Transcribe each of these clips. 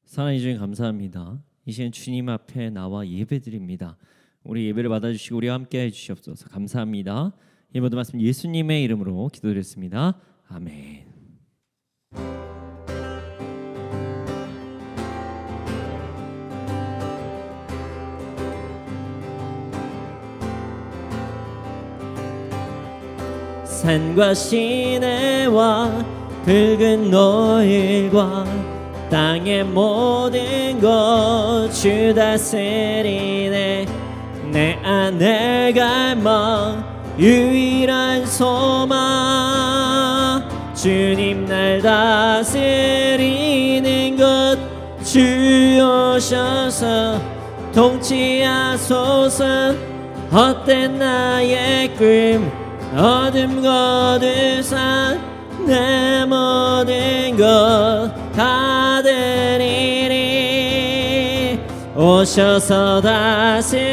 사랑해 주님 감사합니다. 이 시간 주님 앞에 나와 예배드립니다. 우리 예배를 받아주시고 우리와 함께 해주시옵소서. 감사합니다. 이 모든 말씀 예수님의 이름으로 기도드렸습니다. 아멘. 산과 시내와 붉은 노을과 땅의 모든 것 주 다스리네. 내 안에 갈망 유일한 소망 주님 날 다스리는 것 주 오셔서 통치하소서. 헛된 나의 꿈 어둠 거두사 내 모든 것 다 드리리. 오셔서 다스리소서.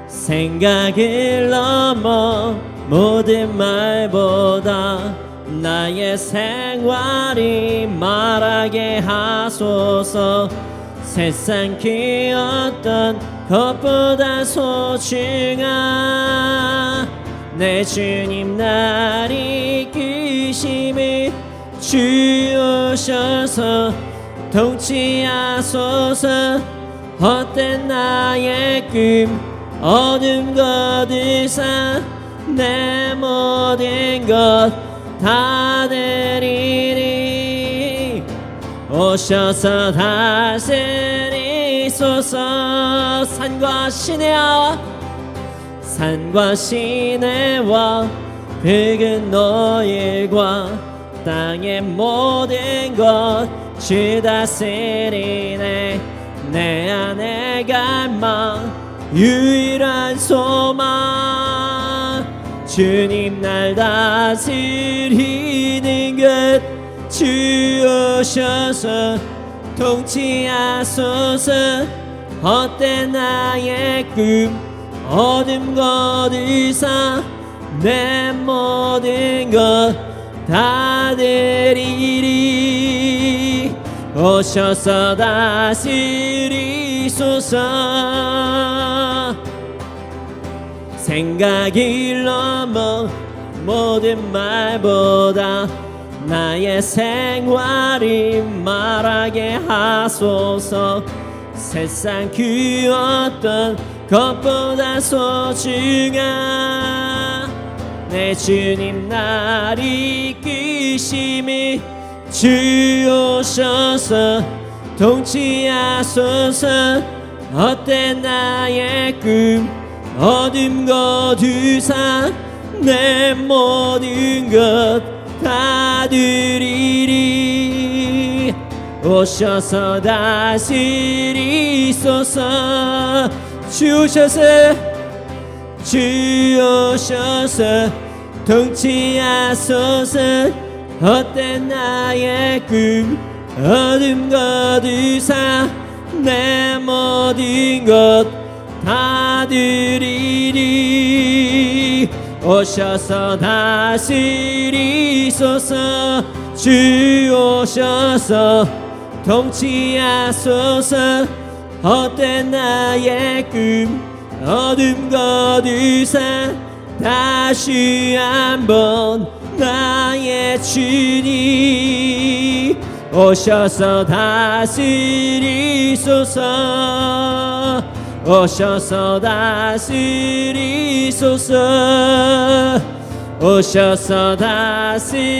생각을 넘어 모든 말보다 나의 생활이 말하게 하소서. 세상 그 어떤 것보다 소중한 내 주님 날 이끄심을 주 오셔서 통치하소서. 헛된 나의 꿈 어둠 거두사 내 모든 것 다 드리리. 오셔서 다스리소서. 산과 시내와 붉은 노을과 땅의 모든 것 주 다스리네. 내 안에 갈망 유일한 소망 주님 날 다스리는 것 주 오셔서 통치하소서. 헛된 나의 꿈 어둠 거두사 내 모든 것 다 드리리. 오셔서 다스리소서. 생각을 넘어 모든 말보다 나의 생활이 말하게 하소서. 세상 그 어떤 것보다 소중한 내 주님 날 이끄심을 주 오셔서 통치하소서. 헛된 나의 꿈 어둠 거두사 내 모든 것 다 드리리. 오셔서 다스리소서. 주 오셔서 통치하소서. 헛된 나의 꿈 어둠 거두사 내 모든 것 다 드리리. 오셔서 다스리소서. 주 오셔서 통치하소서. 헛된 나의 꿈 어둠 거두사 다시 한번 나의 주님 오셔서 다스리소서. 오셔서 다스리소서. 오셔서 다스리소서.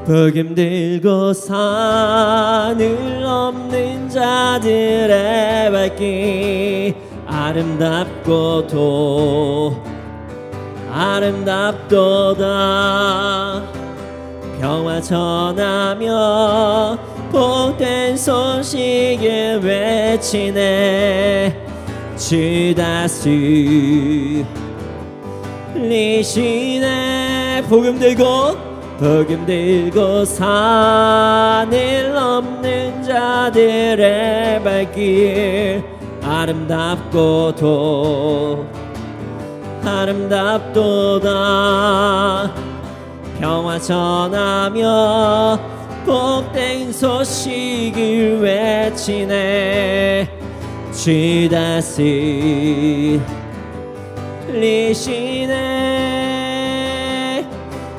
복음 들고 산을 넘는 자들의 발길 아름답고도 아름답도다. 평화 전하며 복된 소식을 외치네. 주 다스리시네. 복음 들고 산을 넘는 자들의 발길 아름답고도 아름답도다. 평화 전하며 복된 소식을 외치네. 주 다스리시네.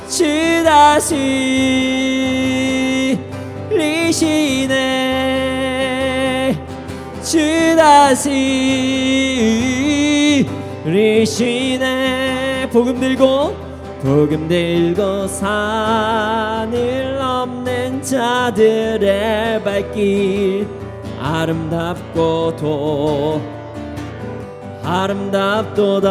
주 다스리시네. 주 다스리시네. 복음 들고 산을 넘는 자들의 발길. 아름답고도 아름답도다.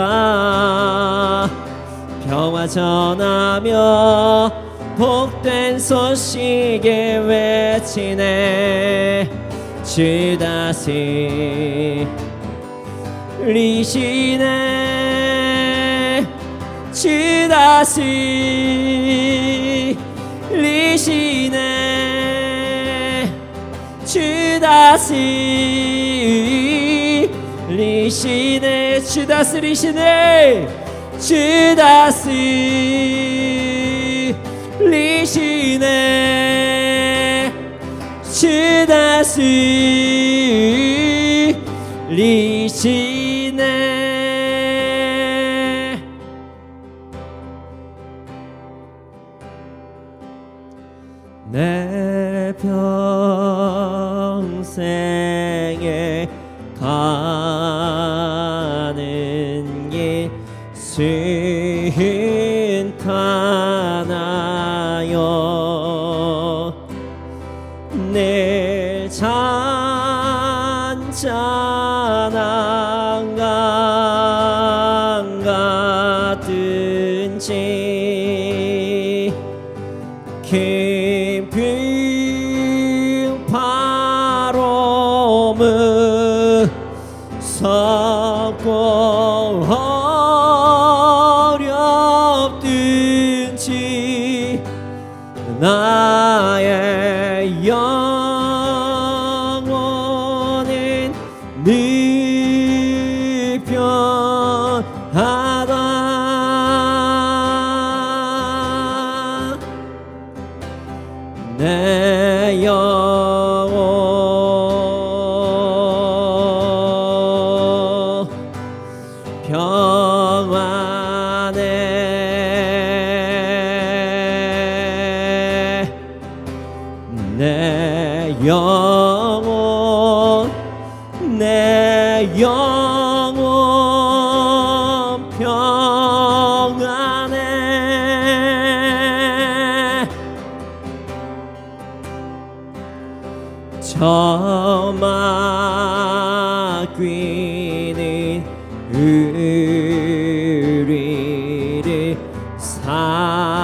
평화 전하며 복된 소식에 외치네. 주 다스리시네. 주 다스리시네. 주 다스리시네. 주 다스리시네. 주 다스리시네. 주 다스리시네. 내 평생에 가는 길 순탄하여 늘 잔잔한 강 같은지 깊은 바람은 섞고 어렵든지 나의 영혼은 늘 편하다. 내 영혼 평안해. 내 영혼 평안해. 저마귀는 의리를 삼키려고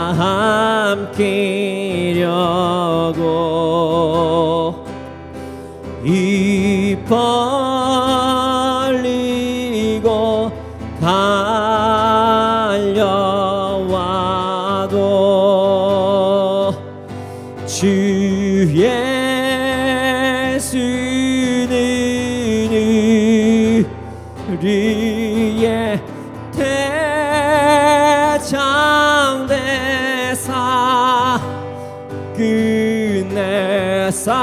입 벌리고 달려와도 주 예수는 우리의 대장대사 끝내 싸워서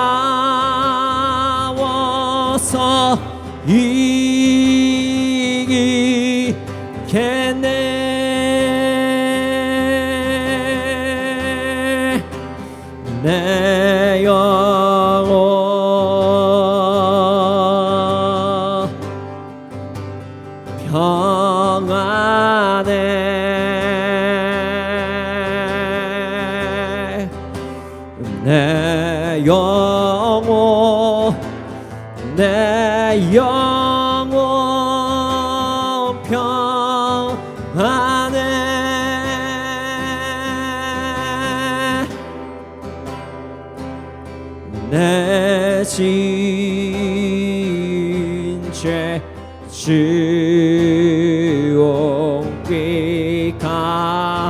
이기겠네. 내 영혼 평안해. 내 영혼 평안해. 내 진죄 주옥비 갔더라도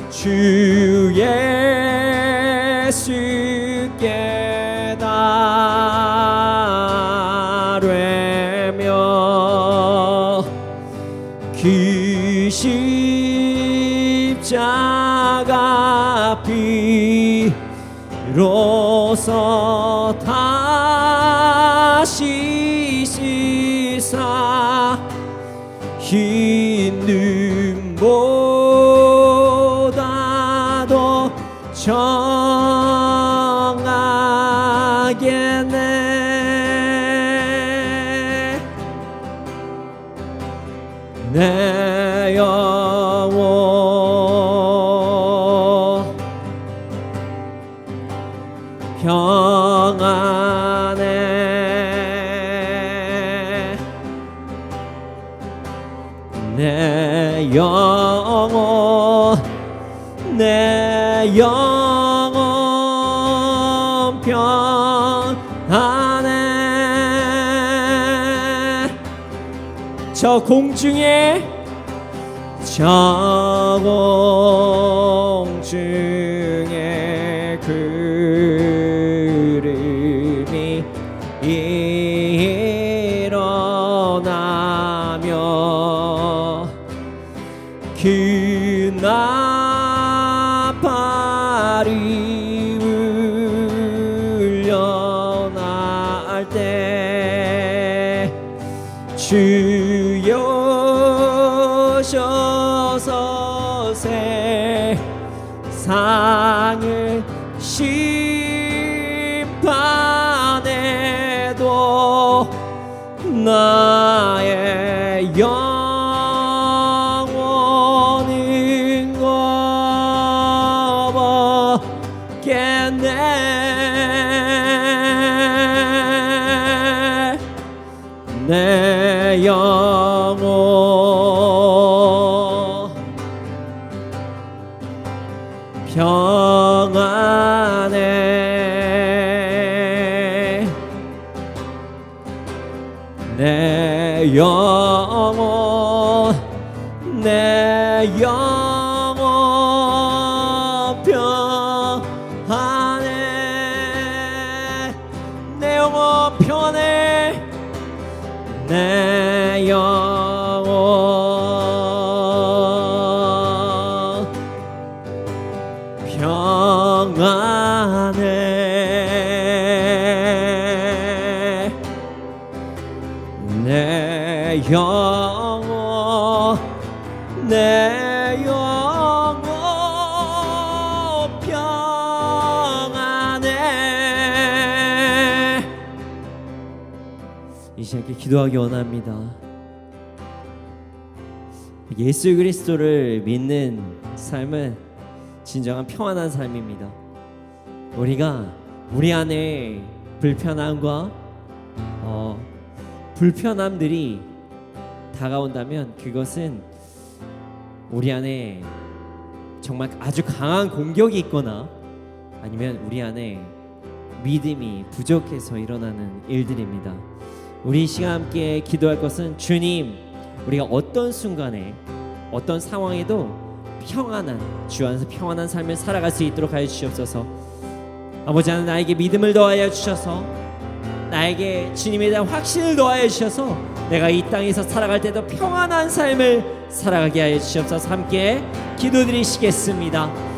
주 예수께 그 십자가 비로소 다시 씻사 흰 눈보다도 정하게 내 영혼 평안해 내 영혼 평안해 저 공중에 구름이 일어나며 그 나팔이 울려날 때 주여 오셔서 세상을 심판해도 나의 영혼은 없겠네 내 영혼 평안해 내 영혼 평안해 내 영혼 평안해 내 영혼 평안해 내 영혼 평안해 이 시간에 기도하기 원합니다. 예수 그리스도를 믿는 삶은 진정한 평안한 삶입니다. 우리가 우리 안에 불편함과 불편함들이 다가온다면 그것은 우리 안에 정말 아주 강한 공격이 있거나 아니면 우리 안에 믿음이 부족해서 일어나는 일들입니다. 우리 이 시간 함께 기도할 것은 주님, 우리가 어떤 순간에 어떤 상황에도 평안한 주 안에서 평안한 삶을 살아갈 수 있도록 하여 주시옵소서. 아버지 하나님, 나에게 믿음을 더하여 주셔서 나에게 주님에 대한 확신을 더하여 주셔서 내가 이 땅에서 살아갈 때도 평안한 삶을 살아가게 하여 주시옵소서. 함께 기도드리시겠습니다.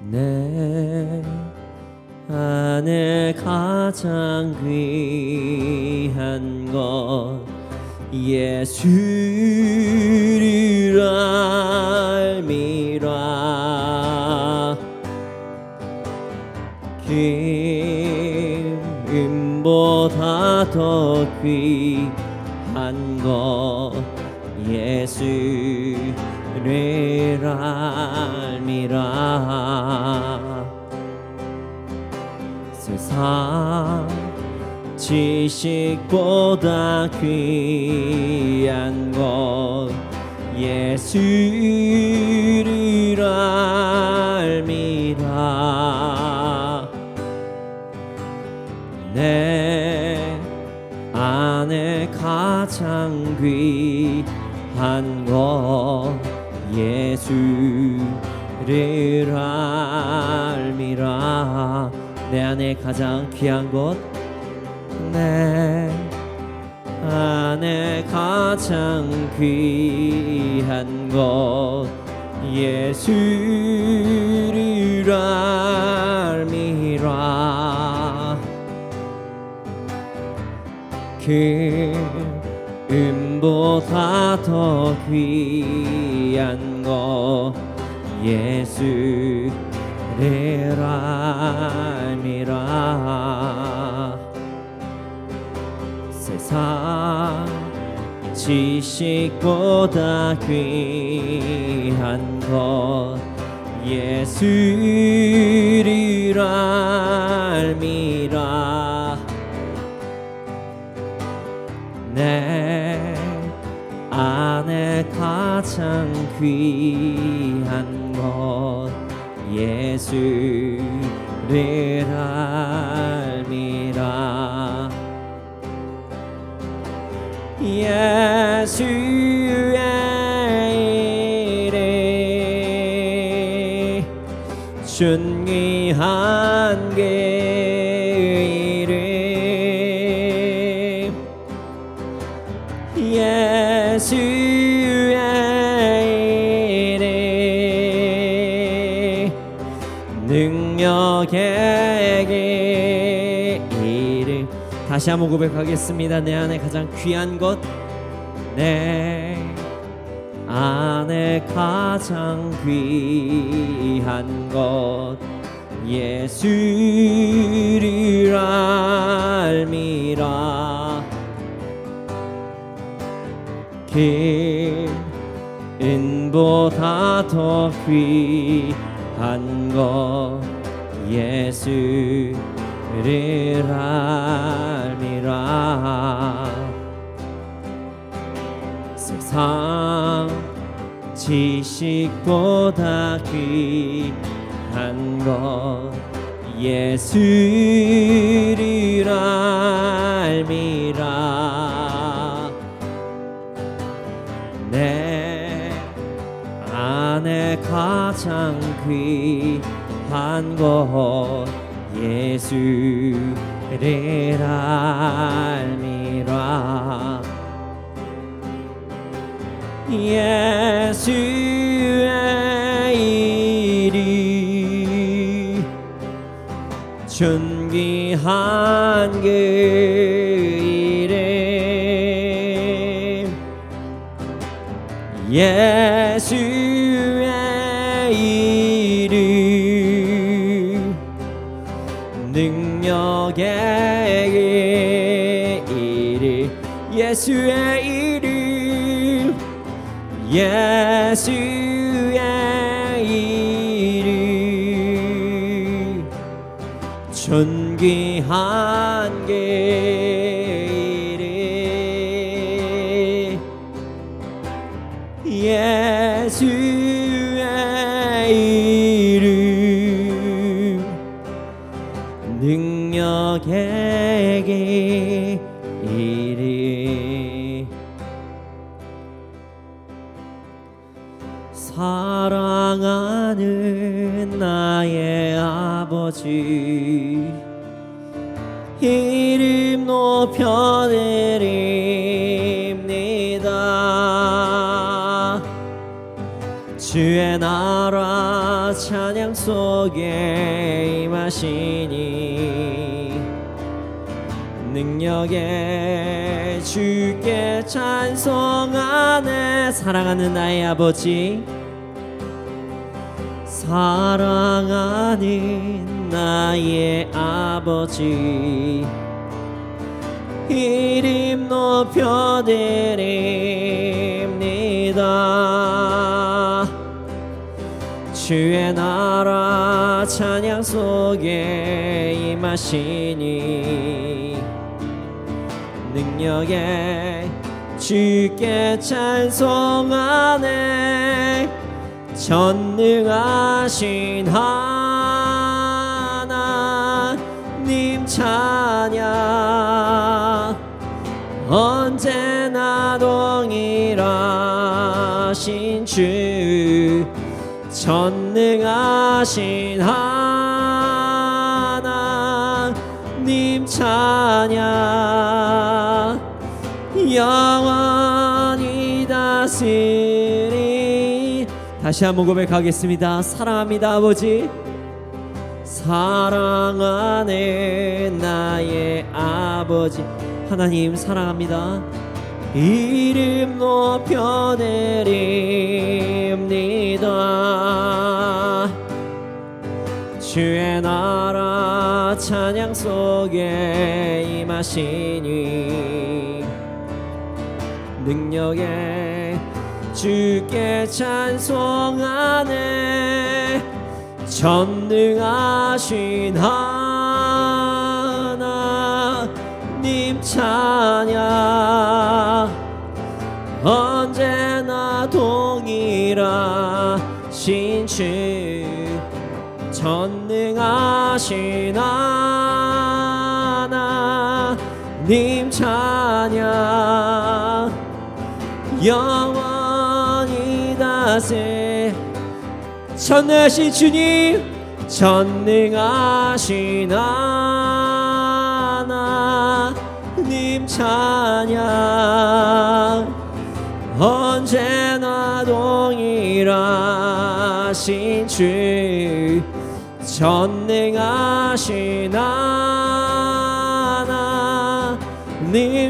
내 안에 가장 귀한 것 예수를 알미라. 기름보다 더 귀한 것 예수를 알미라. 세상 지식보다 귀한 것 예수를 알미라. 내 안에 가장 귀한 것 예수를 알미라. 내 안에 가장 귀한 것, 내 안에 가장 귀한 것 예수를 알미라. 금보다 더 귀한 것 예수를 알미라. 세상 지식보다 귀한 것 예수를 알미라. 내 안에 가장 귀한 것 예수를 알미라. 예수의 이름 존귀한 그 이름 예수의 이름 능력의 이름. 다시 한번 고백하겠습니다. 내 안에 가장 귀한 것, 내 안에 가장 귀한 것 예수를 알미라. 기름보다 더 귀한 것 예수를 알미라. 세상 지식보다 귀한 것 예수를 알미라. 내 안에 가장 귀한 것 예수를 알미라. 예수의 이름 존귀한 그 이름 예수의 이름 능력의 이름 예수의 이름 예수의 이름 존귀한 그 이름 예수의 이름 능력의 이름. 사랑하는 나의 아버지 이름 높여드립니다. 주의 나라 날아 찬양 속에 임하시니 능력에 주께 찬송하네. 사랑하는 나의 아버지, 사랑하는 나의 아버지, 이름 높여드립니다. 주의 나라 찬양 속에 임하시니 능력에 주께 찬송하네. 전능하신 하나님 찬양, 언제나 동일하신 주, 전능하신 하나님 찬양, 영원히 다스리. 다시 한번 고백하겠습니다. 사랑합니다 아버지, 사랑하는 나의 아버지. 하나님 사랑합니다. 이름 높여드립니다. 주의 나라 찬양 속에 임하시니 능력에 주께 찬송하네. 전능하신 하나님 찬양, 언제나 동일하신 주, 전능하신 하나님 찬양, 영원히 다스리. 전능하신 주님, 전능하신 하나님 찬양, 언제나 동일하신 주, 전능하신 하나님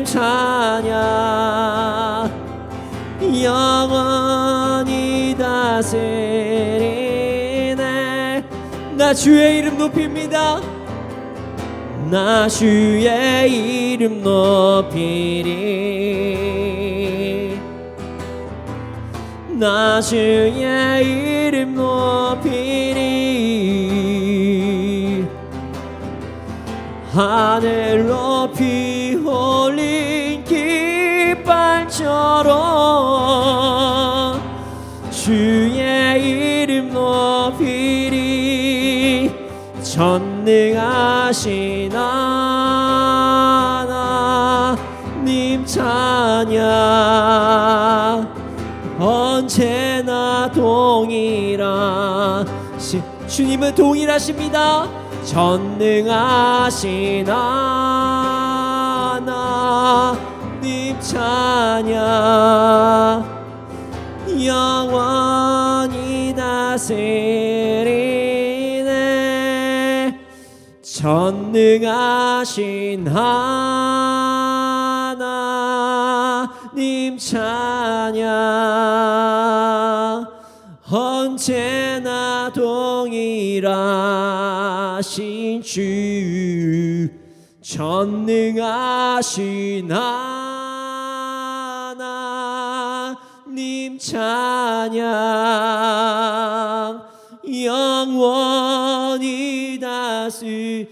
찬양, 영원히 다스리네. 나 주의 이름 높입니다. 나 주의 이름 높이리. 나 주의 이름 높이리. 하늘 높이 올린 깃발처럼 주의 이름 높이리. 전능하신 하나님 찬양, 언제나 동일하신 주님은 동일하십니다. 전능하신 하나님 찬양, 영원히 다스리네. 전능하신 하나님 찬양, 언제나 동일하신 주, 전능하신 하나님 찬양, 영원히 다스리.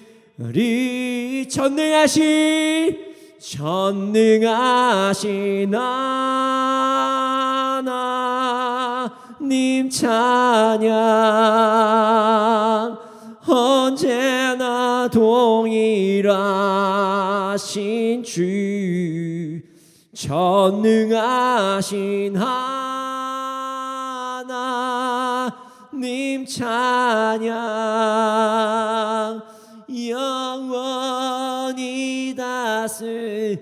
전능하신 하나님 찬양, 언제나 동일하신 주, 전능하신 하나님 찬양, 영원히 다스리.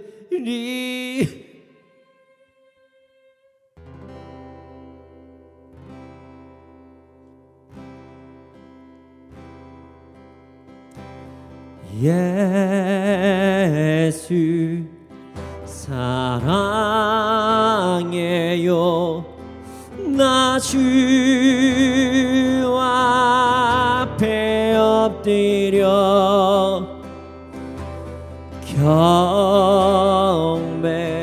예수 사랑해요. 나 주 앞에 엎드려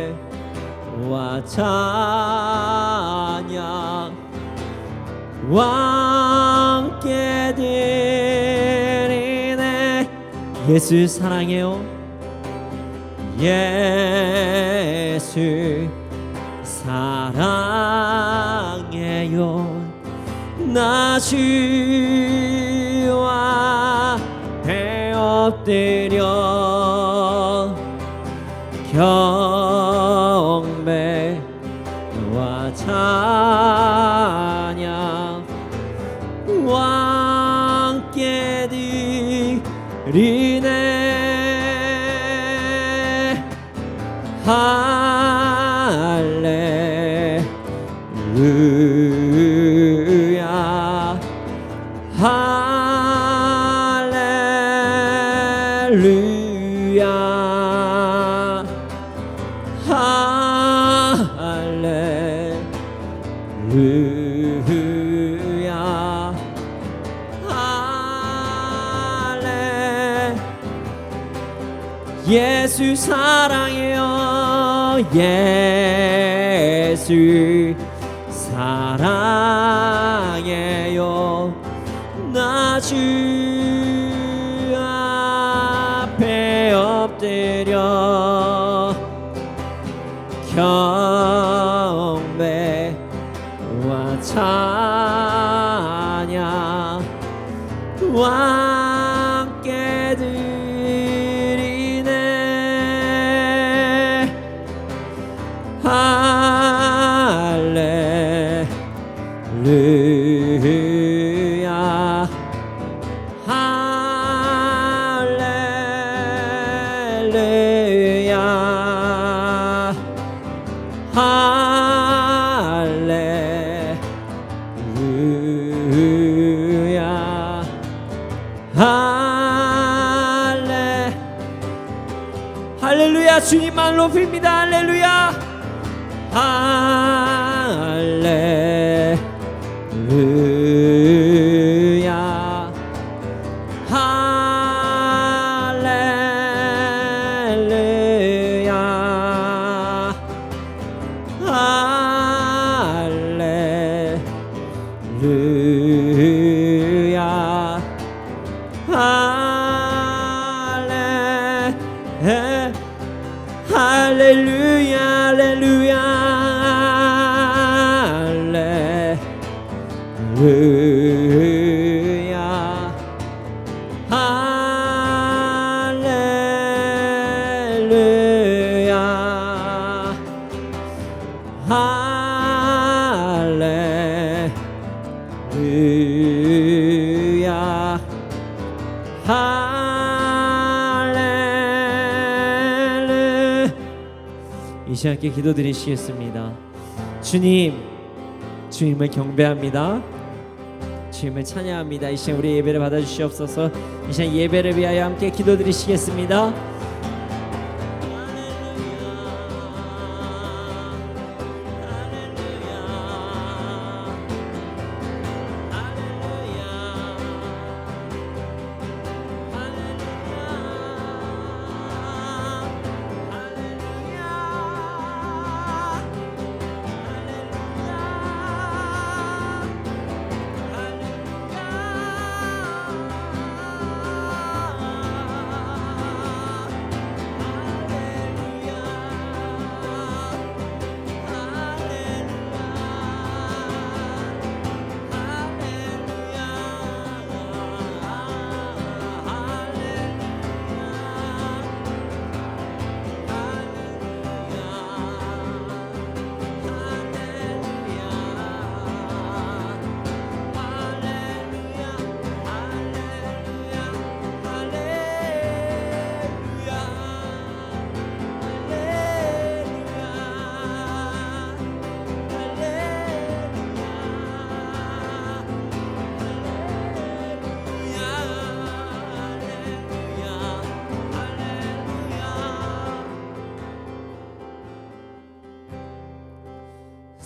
경배와 찬양 함께 드리네. 예수 사랑해요. 예수 사랑해요. 나 주와 배 엎드려 경배와 찬양 함께 드리네. 할렐루야 할렐루야 할렐루야 할렐. 예수 사랑해요. 예수 사랑해요. 나 주 앞에 엎드려 경배와 찬양 함께 드리네. 할렐루야 할렐루야 할렐루야 할렐루야. 주님만 높입니다. 할렐루야 할렐루야 할렐루야 할렐루야 할렐루야 할렐루야 할렐루야 할렐루야 할렐루야. 이 시간 함께 기도드리시겠습니다. 주님, 주님을 경배합니다. 주님을 찬양합니다. 이 시간 우리 예배를 받아주시옵소서. 이 시간 예배를 위하여 함께 기도드리시겠습니다.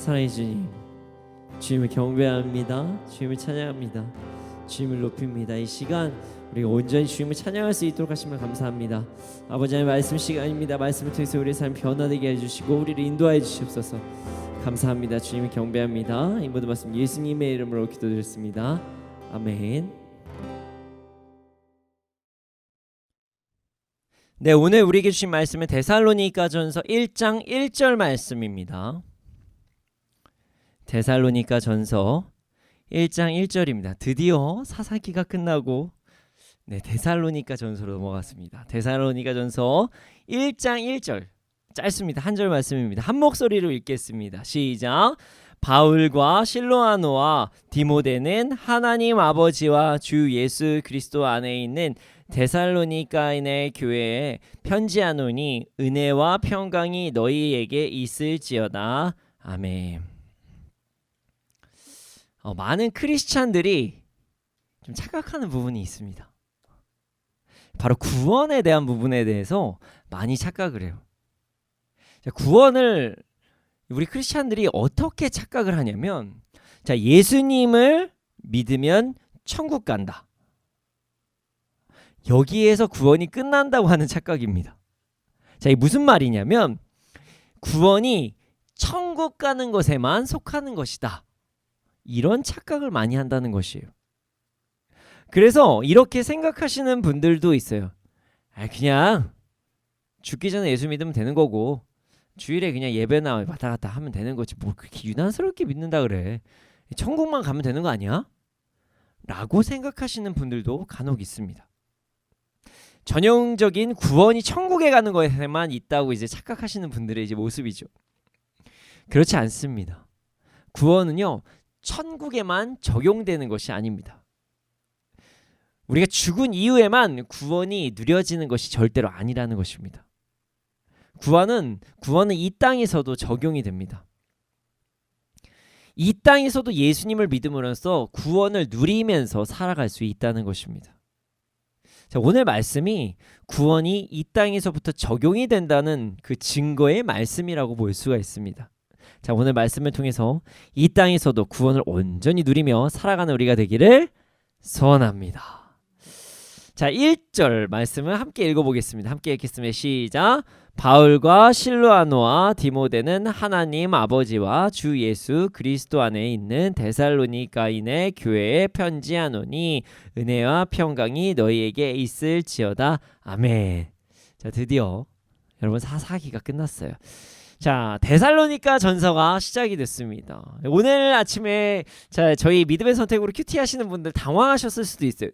사랑해 주님, 주님을 경배합니다. 주님을 찬양합니다. 주님을 높입니다. 이 시간 우리가 온전히 주님을 찬양할 수 있도록 하심을 감사합니다. 아버지 하나님, 말씀 시간입니다. 말씀을 통해서 우리의 삶 변화되게 해주시고 우리를 인도하여 주시옵소서. 감사합니다. 주님을 경배합니다. 이 모든 말씀 예수님의 이름으로 기도드렸습니다. 아멘. 네, 오늘 우리에게 주신 말씀은 데살로니가전서 1장 1절 말씀입니다. 데살로니가전서 1장 1절입니다. 드디어 사사기가 끝나고 데살로니가전서로 넘어갔습니다. 데살로니가전서 1장 1절, 짧습니다. 한 절 말씀입니다. 한 목소리로 읽겠습니다. 시작. 바울과 실로아노와 디모데는 하나님 아버지와 주 예수 그리스도 안에 있는 데살로니가인의 교회에 편지하노니 은혜와 평강이 너희에게 있을지어다. 아멘. 많은 크리스찬들이 좀 착각하는 부분이 있습니다. 바로 구원에 대한 부분에 대해서 많이 착각을 해요. 구원을 우리 크리스찬들이 어떻게 착각을 하냐면, 예수님을 믿으면 천국 간다, 여기에서 구원이 끝난다고 하는 착각입니다. 이게 무슨 말이냐면, 구원이 천국 가는 것에만 속하는 것이다, 이런 착각을 많이 한다는 것이에요. 그래서 이렇게 생각하시는 분들도 있어요. 그냥 죽기 전에 예수 믿으면 되는 거고, 주일에 그냥 예배나 왔다 갔다 하면 되는 거지, 뭐 그렇게 유난스럽게 믿는다 그래, 천국만 가면 되는 거 아니야? 라고 생각하시는 분들도 간혹 있습니다. 전형적인 구원이 천국에 가는 것에만 있다고 이제 착각하시는 분들의 이제 모습이죠. 그렇지 않습니다. 구원은요, 천국에만 적용되는 것이 아닙니다. 우리가 죽은 이후에만 구원이 누려지는 것이 절대로 아니라는 것입니다. 구원은 이 땅에서도 적용이 됩니다. 이 땅에서도 예수님을 믿음으로써 구원을 누리면서 살아갈 수 있다는 것입니다. 오늘 말씀이 구원이 이 땅에서부터 적용이 된다는 그 증거의 말씀이라고 볼 수가 있습니다. 오늘 말씀을 통해서 이 땅에서도 구원을 온전히 누리며 살아가는 우리가 되기를 소원합니다. 1절 말씀을 함께 읽어보겠습니다. 함께 읽겠습니다. 시작. 바울과 실로아노와 디모데는 하나님 아버지와 주 예수 그리스도 안에 있는 데살로니가인의 교회에 편지하노니 은혜와 평강이 너희에게 있을지어다. 아멘. 드디어 여러분 사사기가 끝났어요. 데살로니가 전서가 시작이 됐습니다. 오늘 아침에 저희 믿음의 선택으로 큐티 하시는 분들 당황하셨을 수도 있어요.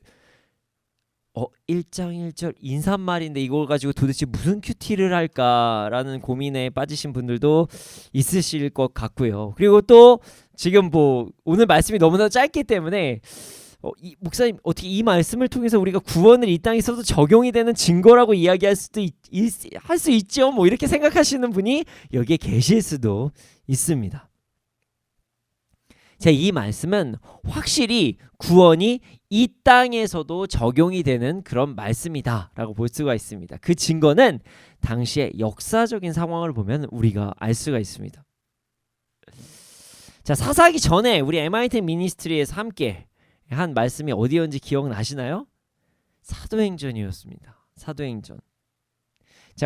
1장 1절 인사말인데 이걸 가지고 도대체 무슨 큐티를 할까라는 고민에 빠지신 분들도 있으실 것 같고요. 그리고 또 지금 오늘 말씀이 너무나 짧기 때문에 목사님, 어떻게 이 말씀을 통해서 우리가 구원을 이 땅에서도 적용이 되는 증거라고 이야기할 수도 할 수 있죠, 이렇게 생각하시는 분이 여기에 계실 수도 있습니다. 이 말씀은 확실히 구원이 이 땅에서도 적용이 되는 그런 말씀이다 라고 볼 수가 있습니다. 그 증거는 당시의 역사적인 상황을 보면 우리가 알 수가 있습니다. 사사기 전에 우리 MIT 미니스트리에서 함께 한 말씀이 어디였는지 기억나시나요? 사도행전이었습니다. 사도행전.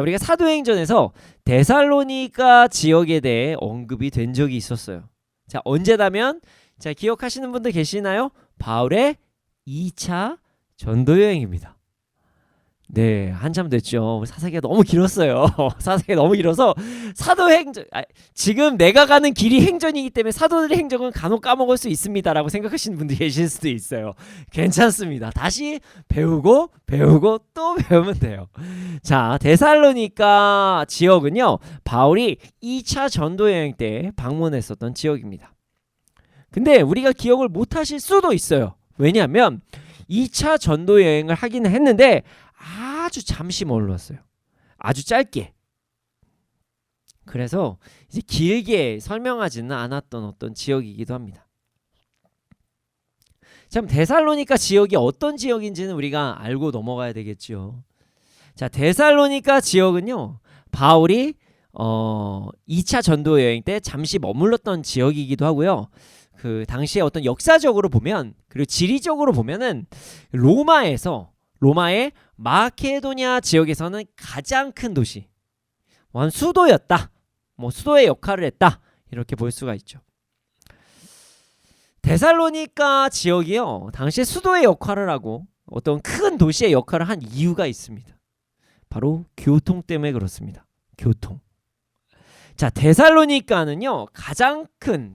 우리가 사도행전에서 데살로니가 지역에 대해 언급이 된 적이 있었어요. 언제다면 기억하시는 분들 계시나요? 바울의 2차 전도 여행입니다. 네, 한참 됐죠. 사사기가 너무 길었어요. 사사기가 너무 길어서 사도행전, 지금 내가 가는 길이 행전이기 때문에 사도들의 행정은 간혹 까먹을 수 있습니다라고 생각하시는 분들이 계실 수도 있어요. 괜찮습니다. 다시 배우고 또 배우면 돼요. 데살로니가 지역은요, 바울이 2차 전도 여행 때 방문했었던 지역입니다. 근데 우리가 기억을 못 하실 수도 있어요. 왜냐하면 2차 전도 여행을 하기는 했는데 아주 잠시 머물렀어요. 아주 짧게. 그래서 이제 길게 설명하지는 않았던 어떤 지역이기도 합니다. 데살로니가 지역이 어떤 지역인지는 우리가 알고 넘어가야 되겠죠. 데살로니가 지역은요, 바울이 2차 전도 여행 때 잠시 머물렀던 지역이기도 하고요. 그 당시에 어떤 역사적으로 보면 그리고 지리적으로 보면은 로마의 마케도니아 지역에서는 가장 큰 도시, 수도였다. 수도의 역할을 했다. 이렇게 볼 수가 있죠. 데살로니가 지역이요, 당시에 수도의 역할을 하고 어떤 큰 도시의 역할을 한 이유가 있습니다. 바로 교통 때문에 그렇습니다. 교통. 자, 데살로니가는요,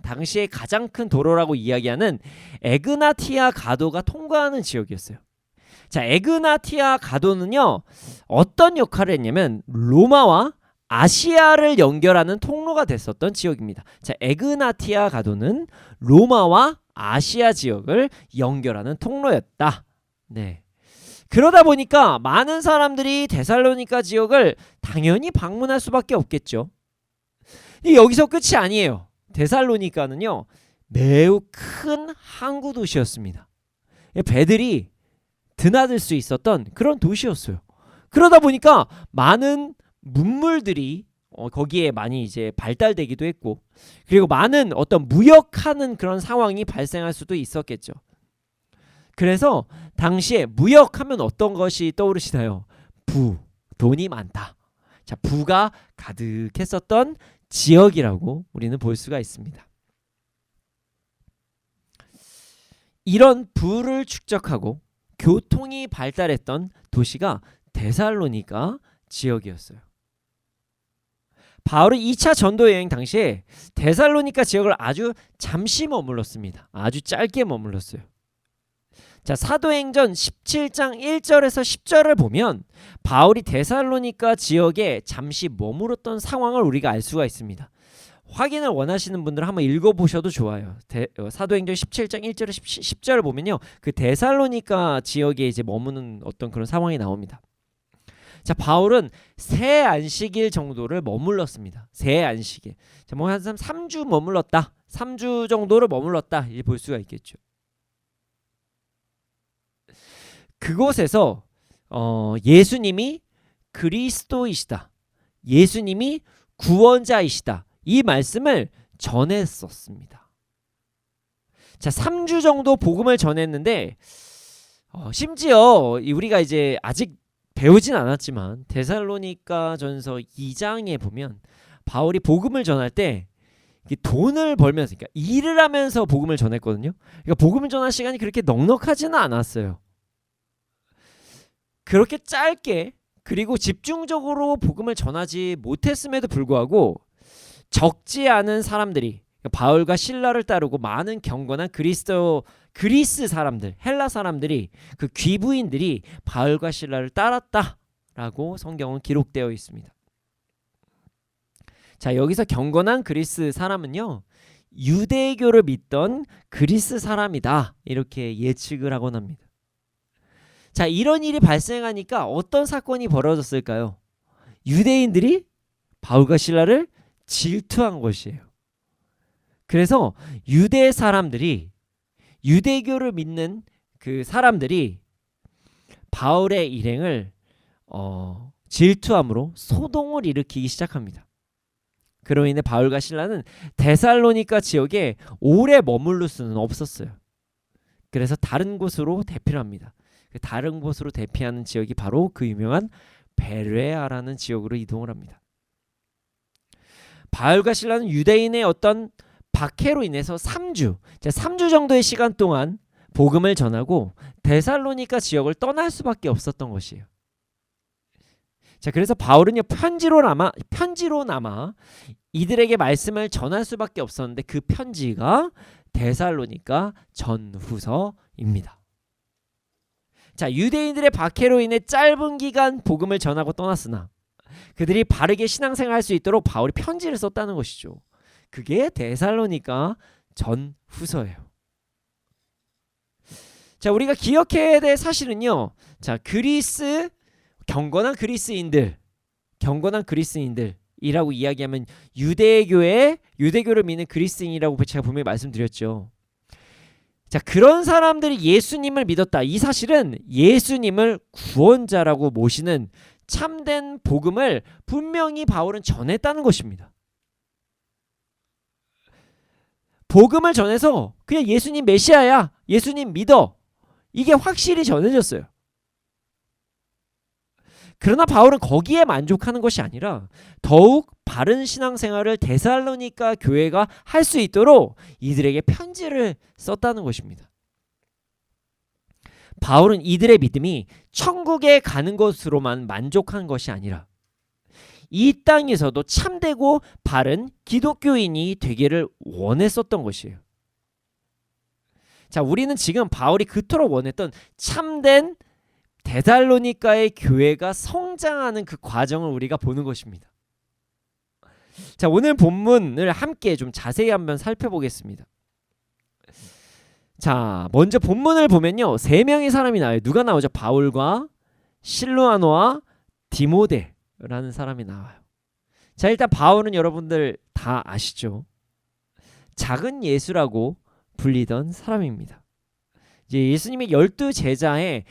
당시에 가장 큰 도로라고 이야기하는 에그나티아 가도가 통과하는 지역이었어요. 자, 에그나티아 가도는요, 어떤 역할을 했냐면 로마와 아시아를 연결하는 통로가 됐었던 지역입니다. 자, 에그나티아 가도는 로마와 아시아 지역을 연결하는 통로였다. 네. 그러다 보니까 많은 사람들이 데살로니가 지역을 당연히 방문할 수밖에 없겠죠. 여기서 끝이 아니에요. 데살로니가는요, 매우 큰 항구 도시였습니다. 배들이 드나들 수 있었던 그런 도시였어요. 그러다 보니까 많은 문물들이 거기에 많이 이제 발달되기도 했고, 그리고 많은 어떤 무역하는 그런 상황이 발생할 수도 있었겠죠. 그래서 당시에 무역하면 어떤 것이 떠오르시나요? 돈이 많다. 자, 부가 가득했었던 지역이라고 우리는 볼 수가 있습니다. 이런 부를 축적하고 교통이 발달했던 도시가 데살로니가 지역이었어요. 바울은 2차 전도 여행 당시에 데살로니가 지역을 아주 잠시 머물렀습니다. 아주 짧게 머물렀어요. 자, 사도행전 17장 1절에서 10절을 보면 바울이 데살로니가 지역에 잠시 머물렀던 상황을 우리가 알 수가 있습니다. 확인을 원하시는 분들은 한번 읽어보셔도 좋아요. 사도행전 17장 1절에서 10절을 보면요, 그 데살로니가 지역에 이제 머무는 어떤 그런 상황이 나옵니다. 자, 바울은 새 안식일 정도를 머물렀습니다. 새 안식일. 자, 한 3주 머물렀다. 3주 정도를 머물렀다. 이제 볼 수가 있겠죠. 그곳에서 예수님이 그리스도이시다, 예수님이 구원자이시다, 이 말씀을 전했었습니다. 자, 3주 정도 복음을 전했는데 심지어 우리가 이제 아직 배우진 않았지만 데살로니가 전서 2장에 보면 바울이 복음을 전할 때 돈을 벌면서, 그러니까 일을 하면서 복음을 전했거든요. 그러니까 복음을 전할 시간이 그렇게 넉넉하지는 않았어요. 그렇게 짧게 그리고 집중적으로 복음을 전하지 못했음에도 불구하고 적지 않은 사람들이, 바울과 실라를 따르고 많은 경건한 그리스 사람들, 헬라 사람들이, 그 귀부인들이 바울과 실라를 따랐다라고 성경은 기록되어 있습니다. 자, 여기서 경건한 그리스 사람은요, 유대교를 믿던 그리스 사람이다, 이렇게 예측을 하곤 합니다. 자, 이런 일이 발생하니까 어떤 사건이 벌어졌을까요? 유대인들이 바울과 실라를 질투한 것이에요. 그래서 유대 사람들이, 유대교를 믿는 그 사람들이 바울의 일행을 질투함으로 소동을 일으키기 시작합니다. 그로 인해 바울과 실라는 데살로니가 지역에 오래 머물러 수는 없었어요. 그래서 다른 곳으로 대피를 합니다. 다른 곳으로 대피하는 지역이 바로 그 유명한 베레아라는 지역으로 이동을 합니다. 바울과 실라는 유대인의 어떤 박해로 인해서 3주 정도의 시간 동안 복음을 전하고 데살로니가 지역을 떠날 수밖에 없었던 것이에요. 자, 그래서 바울은요, 편지로나마 이들에게 말씀을 전할 수밖에 없었는데 그 편지가 데살로니가 전후서입니다. 자, 유대인들의 박해로 인해 짧은 기간 복음을 전하고 떠났으나 그들이 바르게 신앙생활할 수 있도록 바울이 편지를 썼다는 것이죠. 그게 데살로니가 전후서예요. 자, 우리가 기억해야 될 사실은요, 자, 경건한 그리스인들이라고 이야기하면 유대교를 믿는 그리스인이라고 제가 분명히 말씀드렸죠. 자, 그런 사람들이 예수님을 믿었다. 이 사실은 예수님을 구원자라고 모시는 참된 복음을 분명히 바울은 전했다는 것입니다. 복음을 전해서 그냥 예수님 메시아야, 예수님 믿어, 이게 확실히 전해졌어요. 그러나 바울은 거기에 만족하는 것이 아니라 더욱 바른 신앙생활을 데살로니가 교회가 할 수 있도록 이들에게 편지를 썼다는 것입니다. 바울은 이들의 믿음이 천국에 가는 것으로만 만족한 것이 아니라 이 땅에서도 참되고 바른 기독교인이 되기를 원했었던 것이에요. 자, 우리는 지금 바울이 그토록 원했던 참된 데살로니가의 교회가 성장하는 그 과정을 우리가 보는 것입니다. 자, 오늘 본문을 함께 좀 자세히 한번 살펴보겠습니다. 자, 먼저 본문을 보면요, 3명의 사람이 나와요. 누가 나오죠? 바울과 실루아노와 디모데라는 사람이 나와요. 자, 일단 바울은 여러분들 다 아시죠? 작은 예수라고 불리던 사람입니다. 이제 예수님의 12제자에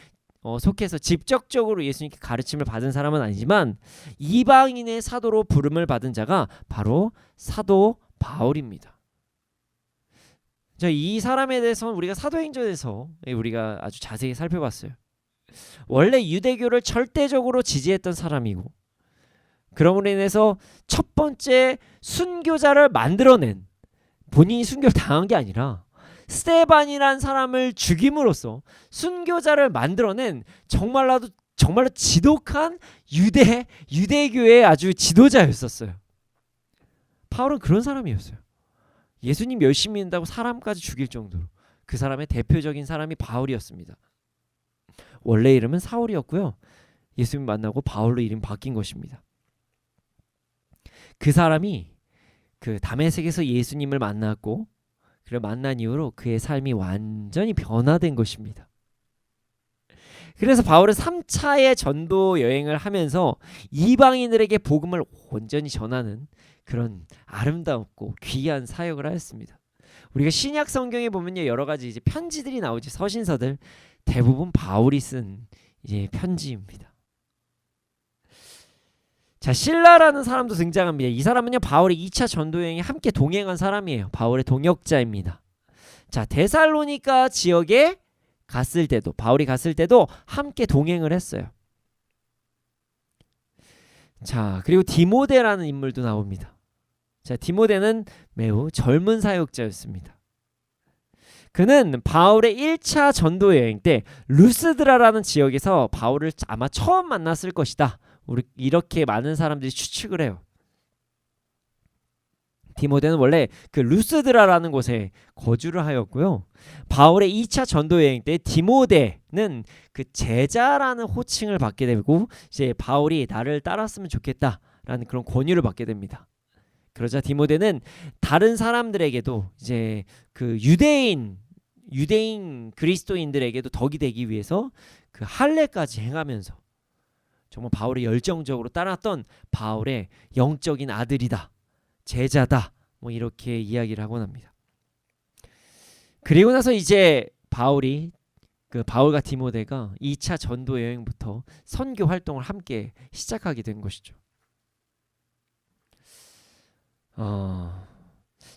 속해서 직접적으로 예수님께 가르침을 받은 사람은 아니지만 이방인의 사도로 부름을 받은 자가 바로 사도 바울입니다. 자, 이 사람에 대해서는 우리가 사도행전에서 우리가 아주 자세히 살펴봤어요. 원래 유대교를 절대적으로 지지했던 사람이고, 그러므로 인해서 첫 번째 순교자를 만들어낸, 본인이 순교를 당한 게 아니라 스데반이라는 사람을 죽임으로써 순교자를 만들어낸 정말로 지독한 유대교의 아주 지도자였었어요. 바울은 그런 사람이었어요. 예수님 열심히 믿는다고 사람까지 죽일 정도로. 그 사람의 대표적인 사람이 바울이었습니다. 원래 이름은 사울이었고요, 예수님 만나고 바울로 이름 바뀐 것입니다. 그 사람이 그 다메섹에서 예수님을 만났고, 그를 만난 이후로 그의 삶이 완전히 변화된 것입니다. 그래서 바울은 3차의 전도 여행을 하면서 이방인들에게 복음을 온전히 전하는 그런 아름답고 귀한 사역을 하였습니다. 우리가 신약 성경에 보면요, 여러 가지 이제 편지들이 나오지, 서신서들, 대부분 바울이 쓴 이제 편지입니다. 자, 실라라는 사람도 등장합니다. 이 사람은요, 바울의 2차 전도 여행에 함께 동행한 사람이에요. 바울의 동역자입니다. 자, 데살로니가 지역에 갔을 때도, 바울이 갔을 때도 함께 동행을 했어요. 자, 그리고 디모데라는 인물도 나옵니다. 자, 디모데는 매우 젊은 사역자였습니다. 그는 바울의 1차 전도 여행 때 루스드라라는 지역에서 바울을 아마 처음 만났을 것이다, 이렇게 많은 사람들이 추측을 해요. 디모데는 원래 그 루스드라라는 곳에 거주를 하였고요, 바울의 2차 전도 여행 때 디모데는 그 제자라는 호칭을 받게 되고, 이제 바울이 나를 따랐으면 좋겠다라는 그런 권유를 받게 됩니다. 그러자 디모데는 다른 사람들에게도 이제 그 유대인 그리스도인들에게도 덕이 되기 위해서 그 할례까지 행하면서 정말 바울을 열정적으로 따랐던 바울의 영적인 아들이다, 제자다, 뭐 이렇게 이야기를 하곤 합니다. 그리고 나서 이제 바울과 디모데가 2차 전도 여행부터 선교 활동을 함께 시작하게 된 것이죠.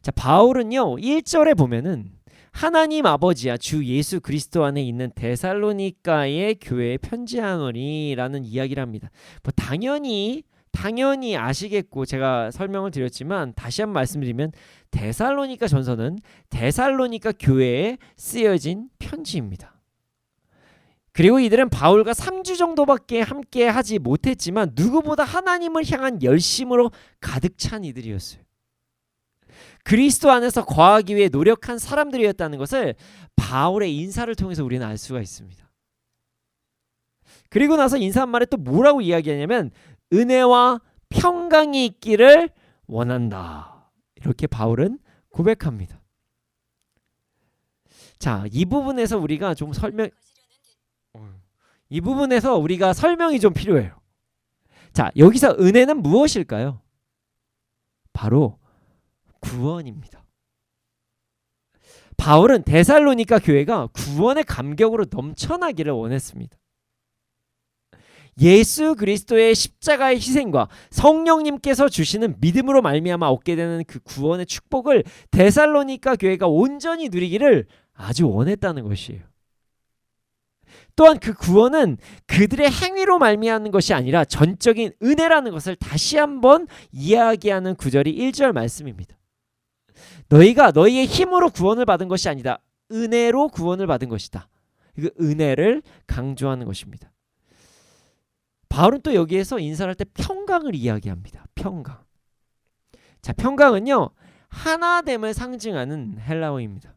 자, 바울은요, 1절에 보면은 하나님 아버지와 주 예수 그리스도 안에 있는 데살로니가의 교회에 편지하노니라는 이야기를 합니다. 뭐 당연히 아시겠고 제가 설명을 드렸지만 다시 한번 말씀드리면, 데살로니가 전서는 데살로니가 교회에 쓰여진 편지입니다. 그리고 이들은 바울과 3주 정도밖에 함께 하지 못했지만 누구보다 하나님을 향한 열심으로 가득 찬 이들이었어요. 그리스도 안에서 거하기 위해 노력한 사람들이었다는 것을 바울의 인사를 통해서 우리는 알 수가 있습니다. 그리고 나서 인사한 말에 또 뭐라고 이야기하냐면, 은혜와 평강이 있기를 원한다, 이렇게 바울은 고백합니다. 자, 이 부분에서 우리가 설명이 좀 필요해요. 자, 여기서 은혜는 무엇일까요? 바로 구원입니다. 바울은 데살로니가 교회가 구원의 감격으로 넘쳐나기를 원했습니다. 예수 그리스도의 십자가의 희생과 성령님께서 주시는 믿음으로 말미암아 얻게 되는 그 구원의 축복을 데살로니가 교회가 온전히 누리기를 아주 원했다는 것이에요. 또한 그 구원은 그들의 행위로 말미암는 것이 아니라 전적인 은혜라는 것을 다시 한번 이야기하는 구절이 1절 말씀입니다. 너희가 너희의 힘으로 구원을 받은 것이 아니다. 은혜로 구원을 받은 것이다. 그 은혜를 강조하는 것입니다. 바울은 또 여기에서 인사를 할 때 평강을 이야기합니다. 평강. 자, 평강은요, 하나됨을 상징하는 헬라어입니다.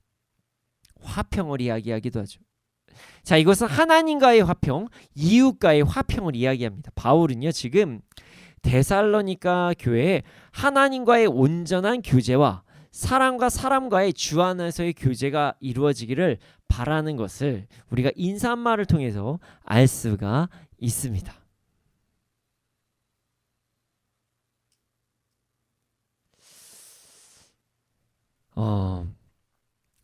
화평을 이야기하기도 하죠. 자, 이것은 하나님과의 화평, 이웃과의 화평을 이야기합니다. 바울은요, 지금 데살로니가 교회에 하나님과의 온전한 교제와 사람과 사람과의 주 안에서의 교제가 이루어지기를 바라는 것을 우리가 인사말을 통해서 알 수가 있습니다.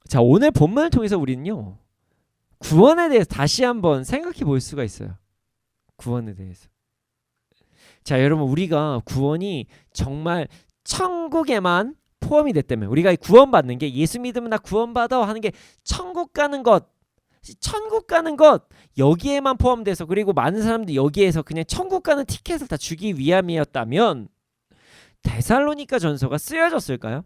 자, 오늘 본문을 통해서 우리는요, 구원에 대해서 다시 한번 생각해 볼 수가 있어요. 구원에 대해서. 자, 여러분, 우리가 구원이 정말 천국에만 포함이 됐다면, 우리가 구원받는 게 예수 믿으면 나 구원받아 하는 게 천국 가는 것, 여기에만 포함돼서, 그리고 많은 사람들이 여기에서 그냥 천국 가는 티켓을 다 주기 위함이었다면 데살로니가 전서가 쓰여졌을까요?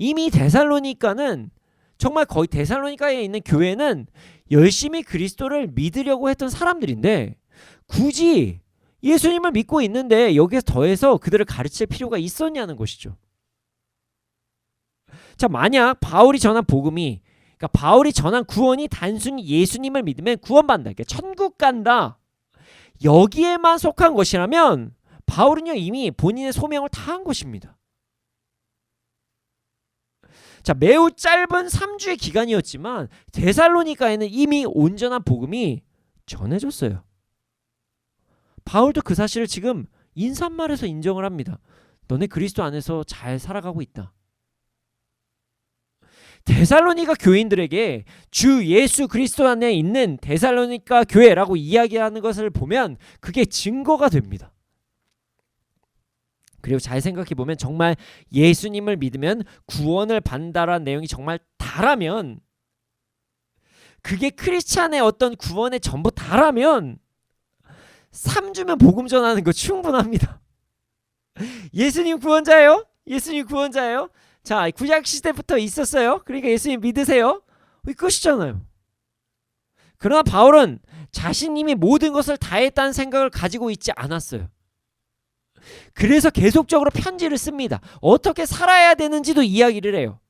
이미 데살로니가는 정말 거의 데살로니가에 있는 교회는 열심히 그리스도를 믿으려고 했던 사람들인데 굳이 예수님을 믿고 있는데 여기서 더해서 그들을 가르칠 필요가 있었냐는 것이죠. 자, 만약 바울이 전한 복음이, 그러니까 바울이 전한 구원이 단순히 예수님을 믿으면 구원받는다, 그러니까 천국 간다, 여기에만 속한 것이라면 바울은요 이미 본인의 소명을 다한 것입니다. 자, 매우 짧은 3주의 기간이었지만 데살로니가에는 이미 온전한 복음이 전해졌어요. 바울도 그 사실을 지금 인사말에서 인정을 합니다. 너네 그리스도 안에서 잘 살아가고 있다. 데살로니가 교인들에게 주 예수 그리스도 안에 있는 데살로니가 교회라고 이야기하는 것을 보면 그게 증거가 됩니다. 그리고 잘 생각해보면 정말 예수님을 믿으면 구원을 받는다라는 내용이 정말 다라면, 그게 크리스찬의 어떤 구원의 전부 다라면 3주면 복음 전하는 거 충분합니다. 예수님 구원자예요? 예수님 구원자예요? 자, 구약 시대부터 있었어요. 그러니까 예수님 믿으세요. 끝이잖아요. 그러나 바울은 자신님이 모든 것을 다 했다는 생각을 가지고 있지 않았어요. 그래서 계속적으로 편지를 씁니다. 어떻게 살아야 되는지도 이야기를 해요.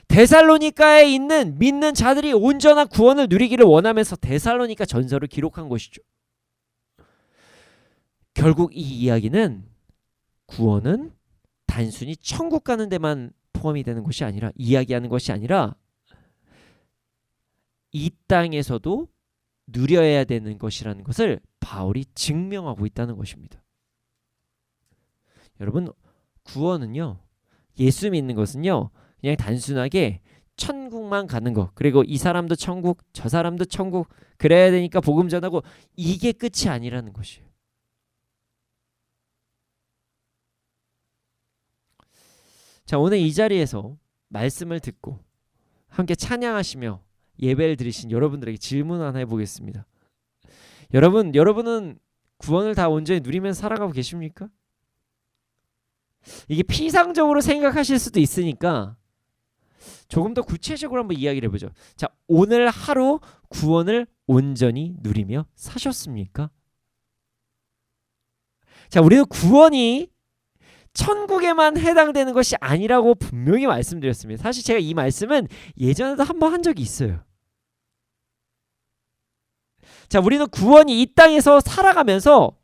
데살로니가에 있는 믿는 자들이 온전한 구원을 누리기를 원하면서 데살로니가 전서를 기록한 것이죠. 결국 이 이야기는 구원은 단순히 천국 가는 데만 포함이 되는 것이 아니라, 이야기하는 것이 아니라 이 땅에서도 누려야 되는 것이라는 것을 바울이 증명하고 있다는 것입니다. 여러분, 구원은요, 예수 믿는 것은요, 그냥 단순하게 천국만 가는 것, 그리고 이 사람도 천국, 저 사람도 천국, 그래야 되니까 복음 전하고, 이게 끝이 아니라는 것이에요. 자, 오늘 이 자리에서 말씀을 듣고 함께 찬양하시며 예배를 드리신 여러분들에게 질문 하나 해보겠습니다. 여러분은 구원을 다 온전히 누리면서 살아가고 계십니까? 이게 피상적으로 생각하실 수도 있으니까 조금 더 구체적으로 한번 이야기를 해보죠. 자, 오늘 하루 구원을 온전히 누리며 사셨습니까? 자, 우리는 구원이 천국에만 해당되는 것이 아니라고 분명히 말씀드렸습니다. 사실 제가 이 말씀은 예전에도 한번 한 적이 있어요. 자, 우리는 구원이 이 땅에서 살아가면서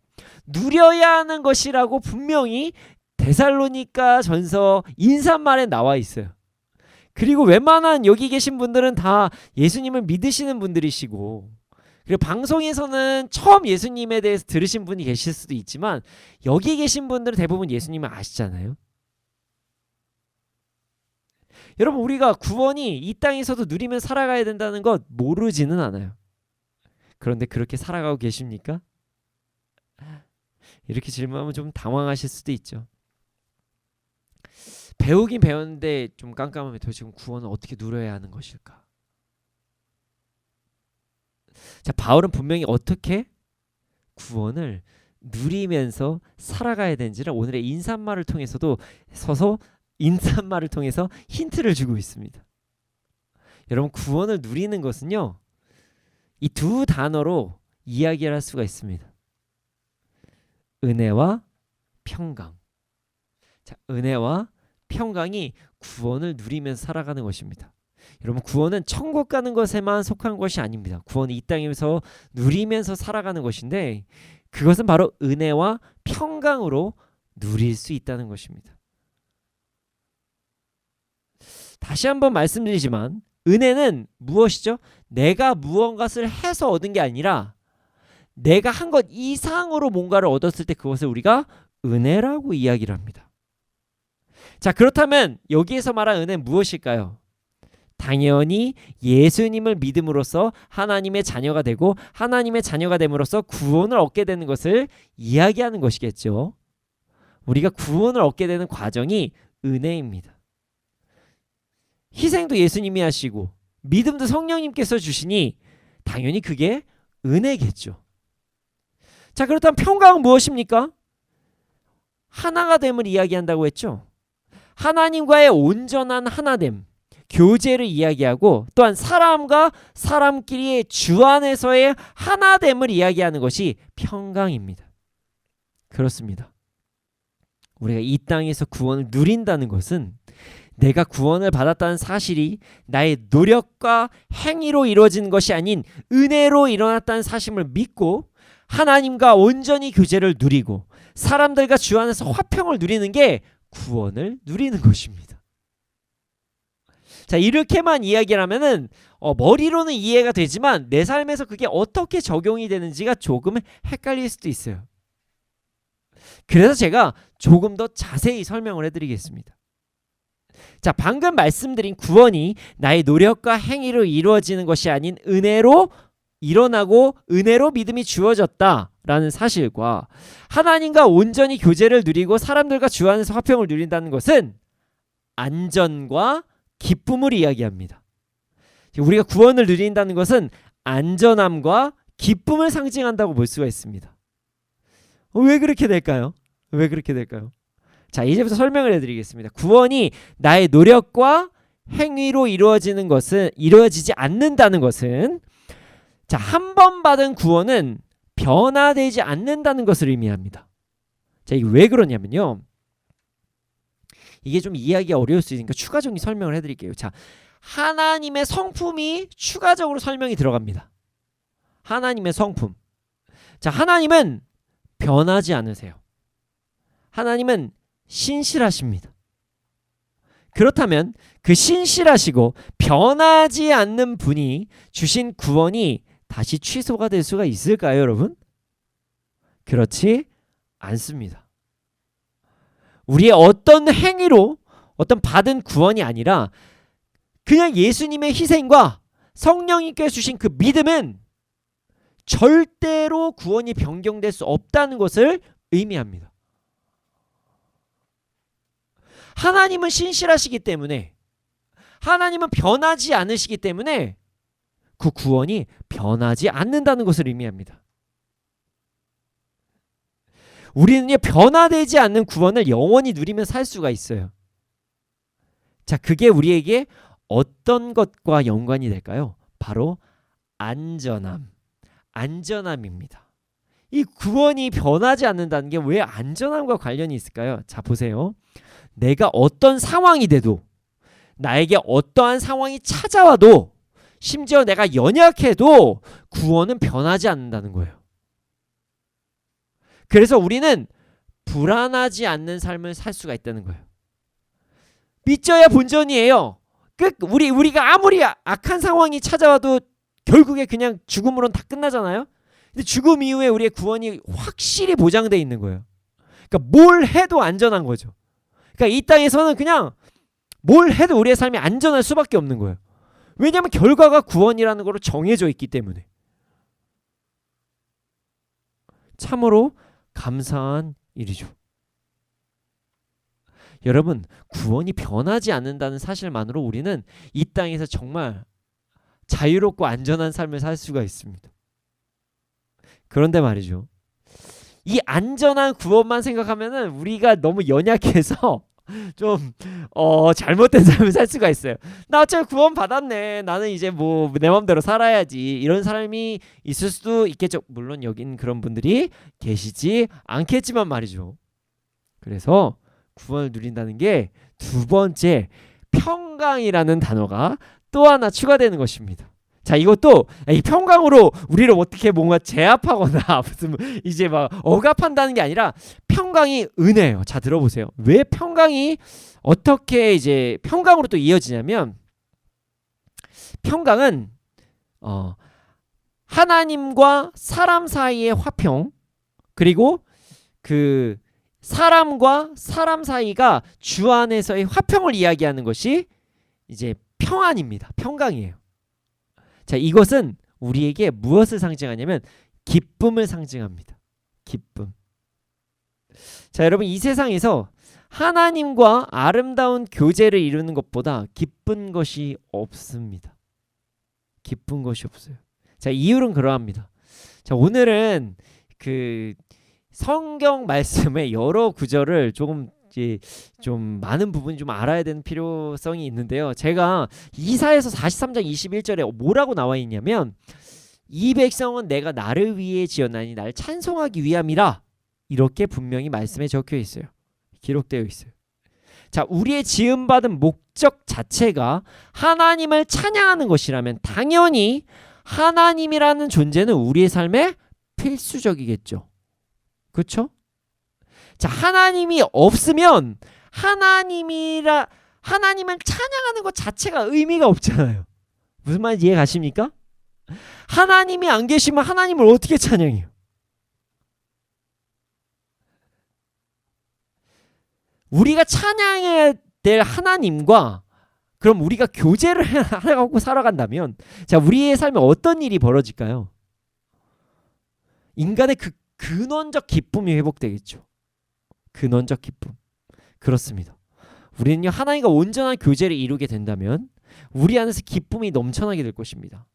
누려야 하는 것이라고 분명히 데살로니가 전서 인사말에 나와 있어요. 그리고 웬만한 여기 계신 분들은 다 예수님을 믿으시는 분들이시고, 그리고 방송에서는 처음 예수님에 대해서 들으신 분이 계실 수도 있지만 여기 계신 분들은 대부분 예수님을 아시잖아요. 여러분, 우리가 구원이 이 땅에서도 누리며 살아가야 된다는 것 모르지는 않아요. 그런데 그렇게 살아가고 계십니까? 이렇게 질문하면 좀 당황하실 수도 있죠. 배우긴 배웠는데 좀 깜깜하면 도대체 지금 구원을 어떻게 누려야 하는 것일까? 자, 바울은 분명히 어떻게 구원을 누리면서 살아가야 되는지를 오늘의 인사말을 통해서도 인사말을 통해서 힌트를 주고 있습니다. 여러분, 구원을 누리는 것은요, 이 두 단어로 이야기를 할 수가 있습니다. 은혜와 평강. 자, 은혜와 평강이 구원을 누리면서 살아가는 것입니다. 여러분, 구원은 천국 가는 것에만 속한 것이 아닙니다. 구원은 이 땅에서 누리면서 살아가는 것인데 그것은 바로 은혜와 평강으로 누릴 수 있다는 것입니다. 다시 한번 말씀드리지만 은혜는 무엇이죠? 내가 무언가를 해서 얻은 게 아니라 내가 한 것 이상으로 뭔가를 얻었을 때 그것을 우리가 은혜라고 이야기를 합니다. 자, 그렇다면 여기에서 말한 은혜는 무엇일까요? 당연히 예수님을 믿음으로써 하나님의 자녀가 되고 하나님의 자녀가 됨으로써 구원을 얻게 되는 것을 이야기하는 것이겠죠. 우리가 구원을 얻게 되는 과정이 은혜입니다. 희생도 예수님이 하시고 믿음도 성령님께서 주시니 당연히 그게 은혜겠죠. 자, 그렇다면 평강은 무엇입니까? 하나가 됨을 이야기한다고 했죠. 하나님과의 온전한 하나됨, 교제를 이야기하고 또한 사람과 사람끼리의 주 안에서의 하나됨을 이야기하는 것이 평강입니다. 그렇습니다. 우리가 이 땅에서 구원을 누린다는 것은 내가 구원을 받았다는 사실이 나의 노력과 행위로 이루어진 것이 아닌 은혜로 일어났다는 사실을 믿고 하나님과 온전히 교제를 누리고 사람들과 주 안에서 화평을 누리는 게 구원을 누리는 것입니다. 자, 이렇게만 이야기를 하면은 머리로는 이해가 되지만 내 삶에서 그게 어떻게 적용이 되는지가 조금 헷갈릴 수도 있어요. 그래서 제가 조금 더 자세히 설명을 해드리겠습니다. 자, 방금 말씀드린 구원이 나의 노력과 행위로 이루어지는 것이 아닌 은혜로 일어나고 은혜로 믿음이 주어졌다라는 사실과 하나님과 온전히 교제를 누리고 사람들과 주 안에서 화평을 누린다는 것은 안전과 기쁨을 이야기합니다. 우리가 구원을 누린다는 것은 안전함과 기쁨을 상징한다고 볼 수가 있습니다. 왜 그렇게 될까요? 왜 그렇게 될까요? 자, 이제부터 설명을 해드리겠습니다. 구원이 나의 노력과 행위로 이루어지지 않는다는 것은 자, 한 번 받은 구원은 변화되지 않는다는 것을 의미합니다. 자, 이게 왜 그러냐면요. 이게 좀 이해하기가 어려울 수 있으니까 추가적인 설명을 해드릴게요. 자, 하나님의 성품이 추가적으로 설명이 들어갑니다. 하나님의 성품. 자, 하나님은 변하지 않으세요. 하나님은 신실하십니다. 그렇다면 그 신실하시고 변하지 않는 분이 주신 구원이 다시 취소가 될 수가 있을까요, 여러분? 그렇지 않습니다. 우리의 어떤 행위로 어떤 받은 구원이 아니라 그냥 예수님의 희생과 성령님께서 주신 그 믿음은 절대로 구원이 변경될 수 없다는 것을 의미합니다. 하나님은 신실하시기 때문에 하나님은 변하지 않으시기 때문에 그 구원이 변하지 않는다는 것을 의미합니다. 우리는요, 변화되지 않는 구원을 영원히 누리며 살 수가 있어요. 자, 그게 우리에게 어떤 것과 연관이 될까요? 바로 안전함입니다. 이 구원이 변하지 않는다는 게 왜 안전함과 관련이 있을까요? 자, 보세요. 내가 어떤 상황이 돼도 나에게 어떠한 상황이 찾아와도 심지어 내가 연약해도 구원은 변하지 않는다는 거예요. 그래서 우리는 불안하지 않는 삶을 살 수가 있다는 거예요. 믿져야 본전이에요. 우리가 아무리 악한 상황이 찾아와도 결국에 그냥 죽음으로는 다 끝나잖아요. 근데 죽음 이후에 우리의 구원이 확실히 보장되어 있는 거예요. 그러니까 뭘 해도 안전한 거죠. 그러니까 이 땅에서는 그냥 뭘 해도 우리의 삶이 안전할 수밖에 없는 거예요. 왜냐하면 결과가 구원이라는 걸로 정해져 있기 때문에. 참으로 감사한 일이죠. 여러분, 구원이 변하지 않는다는 사실만으로 우리는 이 땅에서 정말 자유롭고 안전한 삶을 살 수가 있습니다. 그런데 말이죠, 이 안전한 구원만 생각하면은 우리가 너무 연약해서 좀 잘못된 삶을 살 수가 있어요. 나 어차피 구원 받았네, 나는 이제 뭐 내 마음대로 살아야지, 이런 사람이 있을 수도 있겠죠. 물론 여긴 그런 분들이 계시지 않겠지만 말이죠. 그래서 구원을 누린다는 게 두 번째, 평강이라는 단어가 또 하나 추가되는 것입니다. 자, 이것도 이 평강으로 우리를 어떻게 뭔가 제압하거나 무슨 이제 막 억압한다는 게 아니라 평강이 은혜예요. 자, 들어보세요. 왜 평강이 어떻게 이제 평강으로 또 이어지냐면, 평강은 하나님과 사람 사이의 화평, 그리고 그 사람과 사람 사이가 주 안에서의 화평을 이야기하는 것이 이제 평안입니다. 평강이에요. 자, 이것은 우리에게 무엇을 상징하냐면 기쁨을 상징합니다. 기쁨. 자, 여러분, 이 세상에서 하나님과 아름다운 교제를 이루는 것보다 기쁜 것이 없습니다. 기쁜 것이 없어요. 자, 이유는 그러합니다. 자, 오늘은 그 성경 말씀의 여러 구절을 조금 좀 많은 부분이 좀 알아야 되는 필요성이 있는데요. 제가 이사야서 43장 21절에 뭐라고 나와 있냐면, 이 백성은 내가 나를 위해 지었나니 나를 찬송하기 위함이라, 이렇게 분명히 말씀에 적혀 있어요. 기록되어 있어요. 자, 우리의 지음받은 목적 자체가 하나님을 찬양하는 것이라면 당연히 하나님이라는 존재는 우리의 삶에 필수적이겠죠. 그렇죠? 자, 하나님이 없으면 하나님을 찬양하는 것 자체가 의미가 없잖아요. 무슨 말인지 이해 가십니까? 하나님이 안 계시면 하나님을 어떻게 찬양해요? 우리가 찬양해야 될 하나님과 그럼 우리가 교제를 하고 살아간다면, 자, 우리의 삶에 어떤 일이 벌어질까요? 인간의 그 근원적 기쁨이 회복되겠죠. 근원적 기쁨. 그렇습니다. 우리는요, 하나님과 온전한 교제를 이루게 된다면 우리 안에서 기쁨이 넘쳐나게 될 것입니다.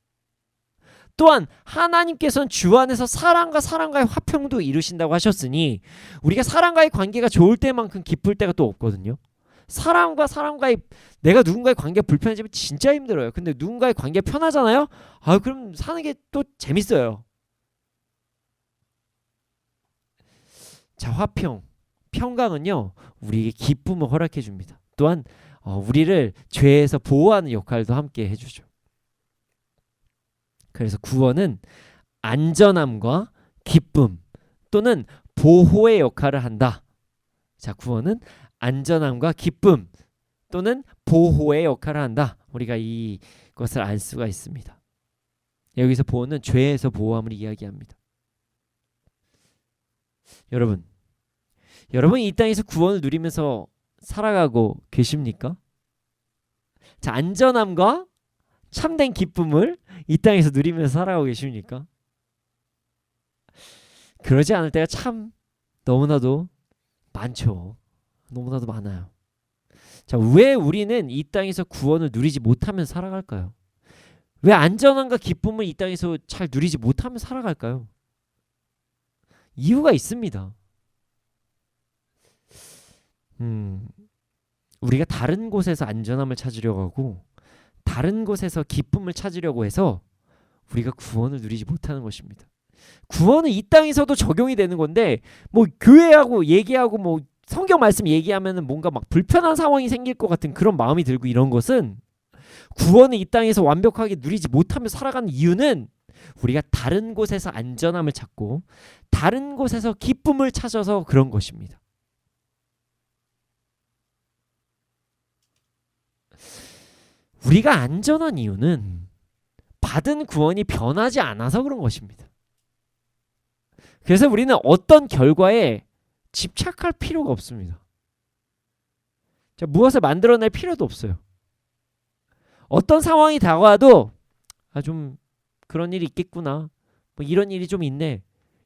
또한 하나님께서는 주 안에서 사람과 사람과의 화평도 이루신다고 하셨으니, 우리가 사람과의 관계가 좋을 때만큼 기쁠 때가 또 없거든요. 사람과의 내가 누군가의 관계가 불편해지면 진짜 힘들어요. 근데 누군가의 관계가 편하잖아요. 그럼 사는 게 또 재밌어요. 자, 화평, 평강은요, 우리에게 기쁨을 허락해 줍니다. 또한 우리를 죄에서 보호하는 역할도 함께 해주죠. 그래서 구원은 안전함과 기쁨 또는 보호의 역할을 한다. 자, 구원은 안전함과 기쁨 또는 보호의 역할을 한다. 우리가 이것을 알 수가 있습니다. 여기서 보호는 죄에서 보호함을 이야기합니다. 여러분 이 땅에서 구원을 누리면서 살아가고 계십니까? 자, 안전함과 참된 기쁨을 이 땅에서 누리면서 살아가고 계십니까? 그러지 않을 때가 참 너무나도 많죠. 너무나도 많아요. 자, 왜 우리는 이 땅에서 구원을 누리지 못하면서 살아갈까요? 왜 안전함과 기쁨을 이 땅에서 잘 누리지 못하면서 살아갈까요? 이유가 있습니다. 우리가 다른 곳에서 안전함을 찾으려고 하고 다른 곳에서 기쁨을 찾으려고 해서 우리가 구원을 누리지 못하는 것입니다. 구원은 이 땅에서도 적용이 되는 건데, 뭐 교회하고 얘기하고 뭐 성경 말씀 얘기하면은 뭔가 막 불편한 상황이 생길 것 같은 그런 마음이 들고, 이런 것은 구원을 이 땅에서 완벽하게 누리지 못하며 살아가는 이유는 우리가 다른 곳에서 안전함을 찾고 다른 곳에서 기쁨을 찾아서 그런 것입니다. 우리가 안전한 이유는 받은 구원이 변하지 않아서 그런 것입니다. 그래서 우리는 어떤 결과에 집착할 필요가 없습니다. 자, 무엇을 만들어낼 필요도 없어요. 어떤 상황이 다가와도 좀 그런 일이 있겠구나, 뭐 이런 일이 좀 있네,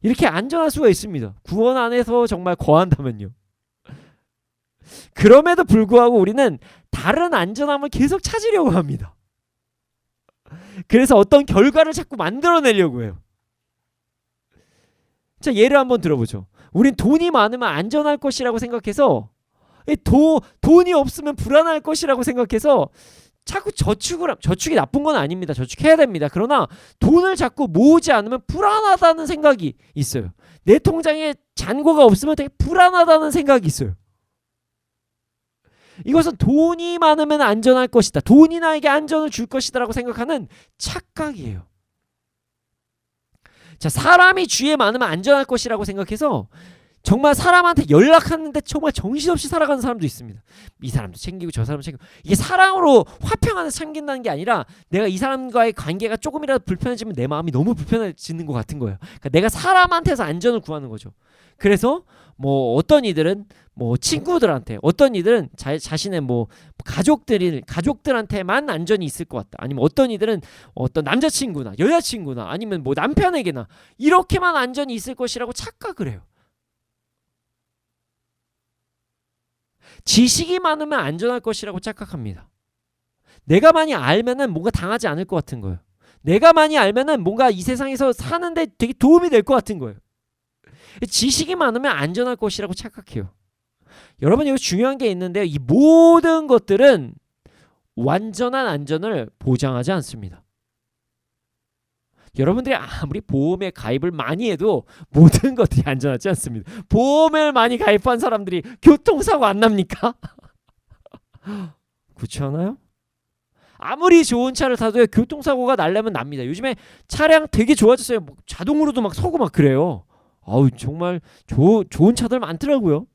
이렇게 안전할 수가 있습니다. 구원 안에서 정말 거한다면요. 그럼에도 불구하고 우리는 다른 안전함을 계속 찾으려고 합니다. 그래서 어떤 결과를 자꾸 만들어내려고 해요. 자, 예를 한번 들어보죠. 우린 돈이 많으면 안전할 것이라고 생각해서, 돈이 없으면 불안할 것이라고 생각해서 자꾸 저축이 나쁜 건 아닙니다. 저축해야 됩니다. 그러나 돈을 자꾸 모으지 않으면 불안하다는 생각이 있어요. 내 통장에 잔고가 없으면 되게 불안하다는 생각이 있어요. 이것은 돈이 많으면 안전할 것이다. 돈이 나에게 안전을 줄 것이다 라고 생각하는 착각이에요. 자, 사람이 주위에 많으면 안전할 것이라고 생각해서 정말 사람한테 연락하는데 정말 정신없이 살아가는 사람도 있습니다. 이 사람도 챙기고 저 사람도 챙기고. 이게 사랑으로 화평 안에서 챙긴다는 게 아니라 내가 이 사람과의 관계가 조금이라도 불편해지면 내 마음이 너무 불편해지는 것 같은 거예요. 그러니까 내가 사람한테서 안전을 구하는 거죠. 그래서 뭐 어떤 이들은 뭐 친구들한테, 어떤 이들은 자신의 뭐 가족들한테만 안전이 있을 것 같다. 아니면 어떤 이들은 어떤 남자친구나 여자친구나 아니면 뭐 남편에게나 이렇게만 안전이 있을 것이라고 착각을 해요. 지식이 많으면 안전할 것이라고 착각합니다. 내가 많이 알면은 뭔가 당하지 않을 것 같은 거예요. 내가 많이 알면은 뭔가 이 세상에서 사는데 되게 도움이 될 것 같은 거예요. 지식이 많으면 안전할 것이라고 착각해요. 여러분, 여기 중요한 게 있는데요. 이 모든 것들은 완전한 안전을 보장하지 않습니다. 여러분들이 아무리 보험에 가입을 많이 해도 모든 것들이 안전하지 않습니다. 보험을 많이 가입한 사람들이 교통사고 안 납니까? 그렇지 않아요? 아무리 좋은 차를 타도 교통사고가 나려면 납니다. 요즘에 차량 되게 좋아졌어요. 뭐 자동으로도 막 서고 막 그래요. 아우, 정말 좋은 차들 많더라고요.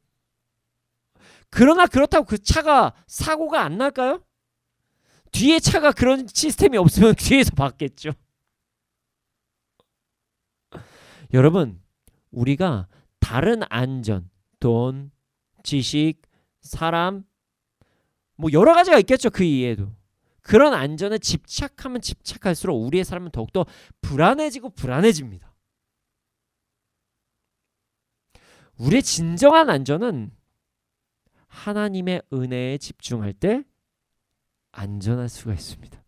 그러나 그렇다고 그 차가 사고가 안 날까요? 뒤에 차가 그런 시스템이 없으면 뒤에서 봤겠죠. 여러분, 우리가 다른 안전, 돈, 지식, 사람, 뭐 여러 가지가 있겠죠. 그 이외에도. 그런 안전에 집착하면 집착할수록 우리의 삶은 더욱더 불안해지고 불안해집니다. 우리의 진정한 안전은 하나님의 은혜에 집중할 때 안전할 수가 있습니다.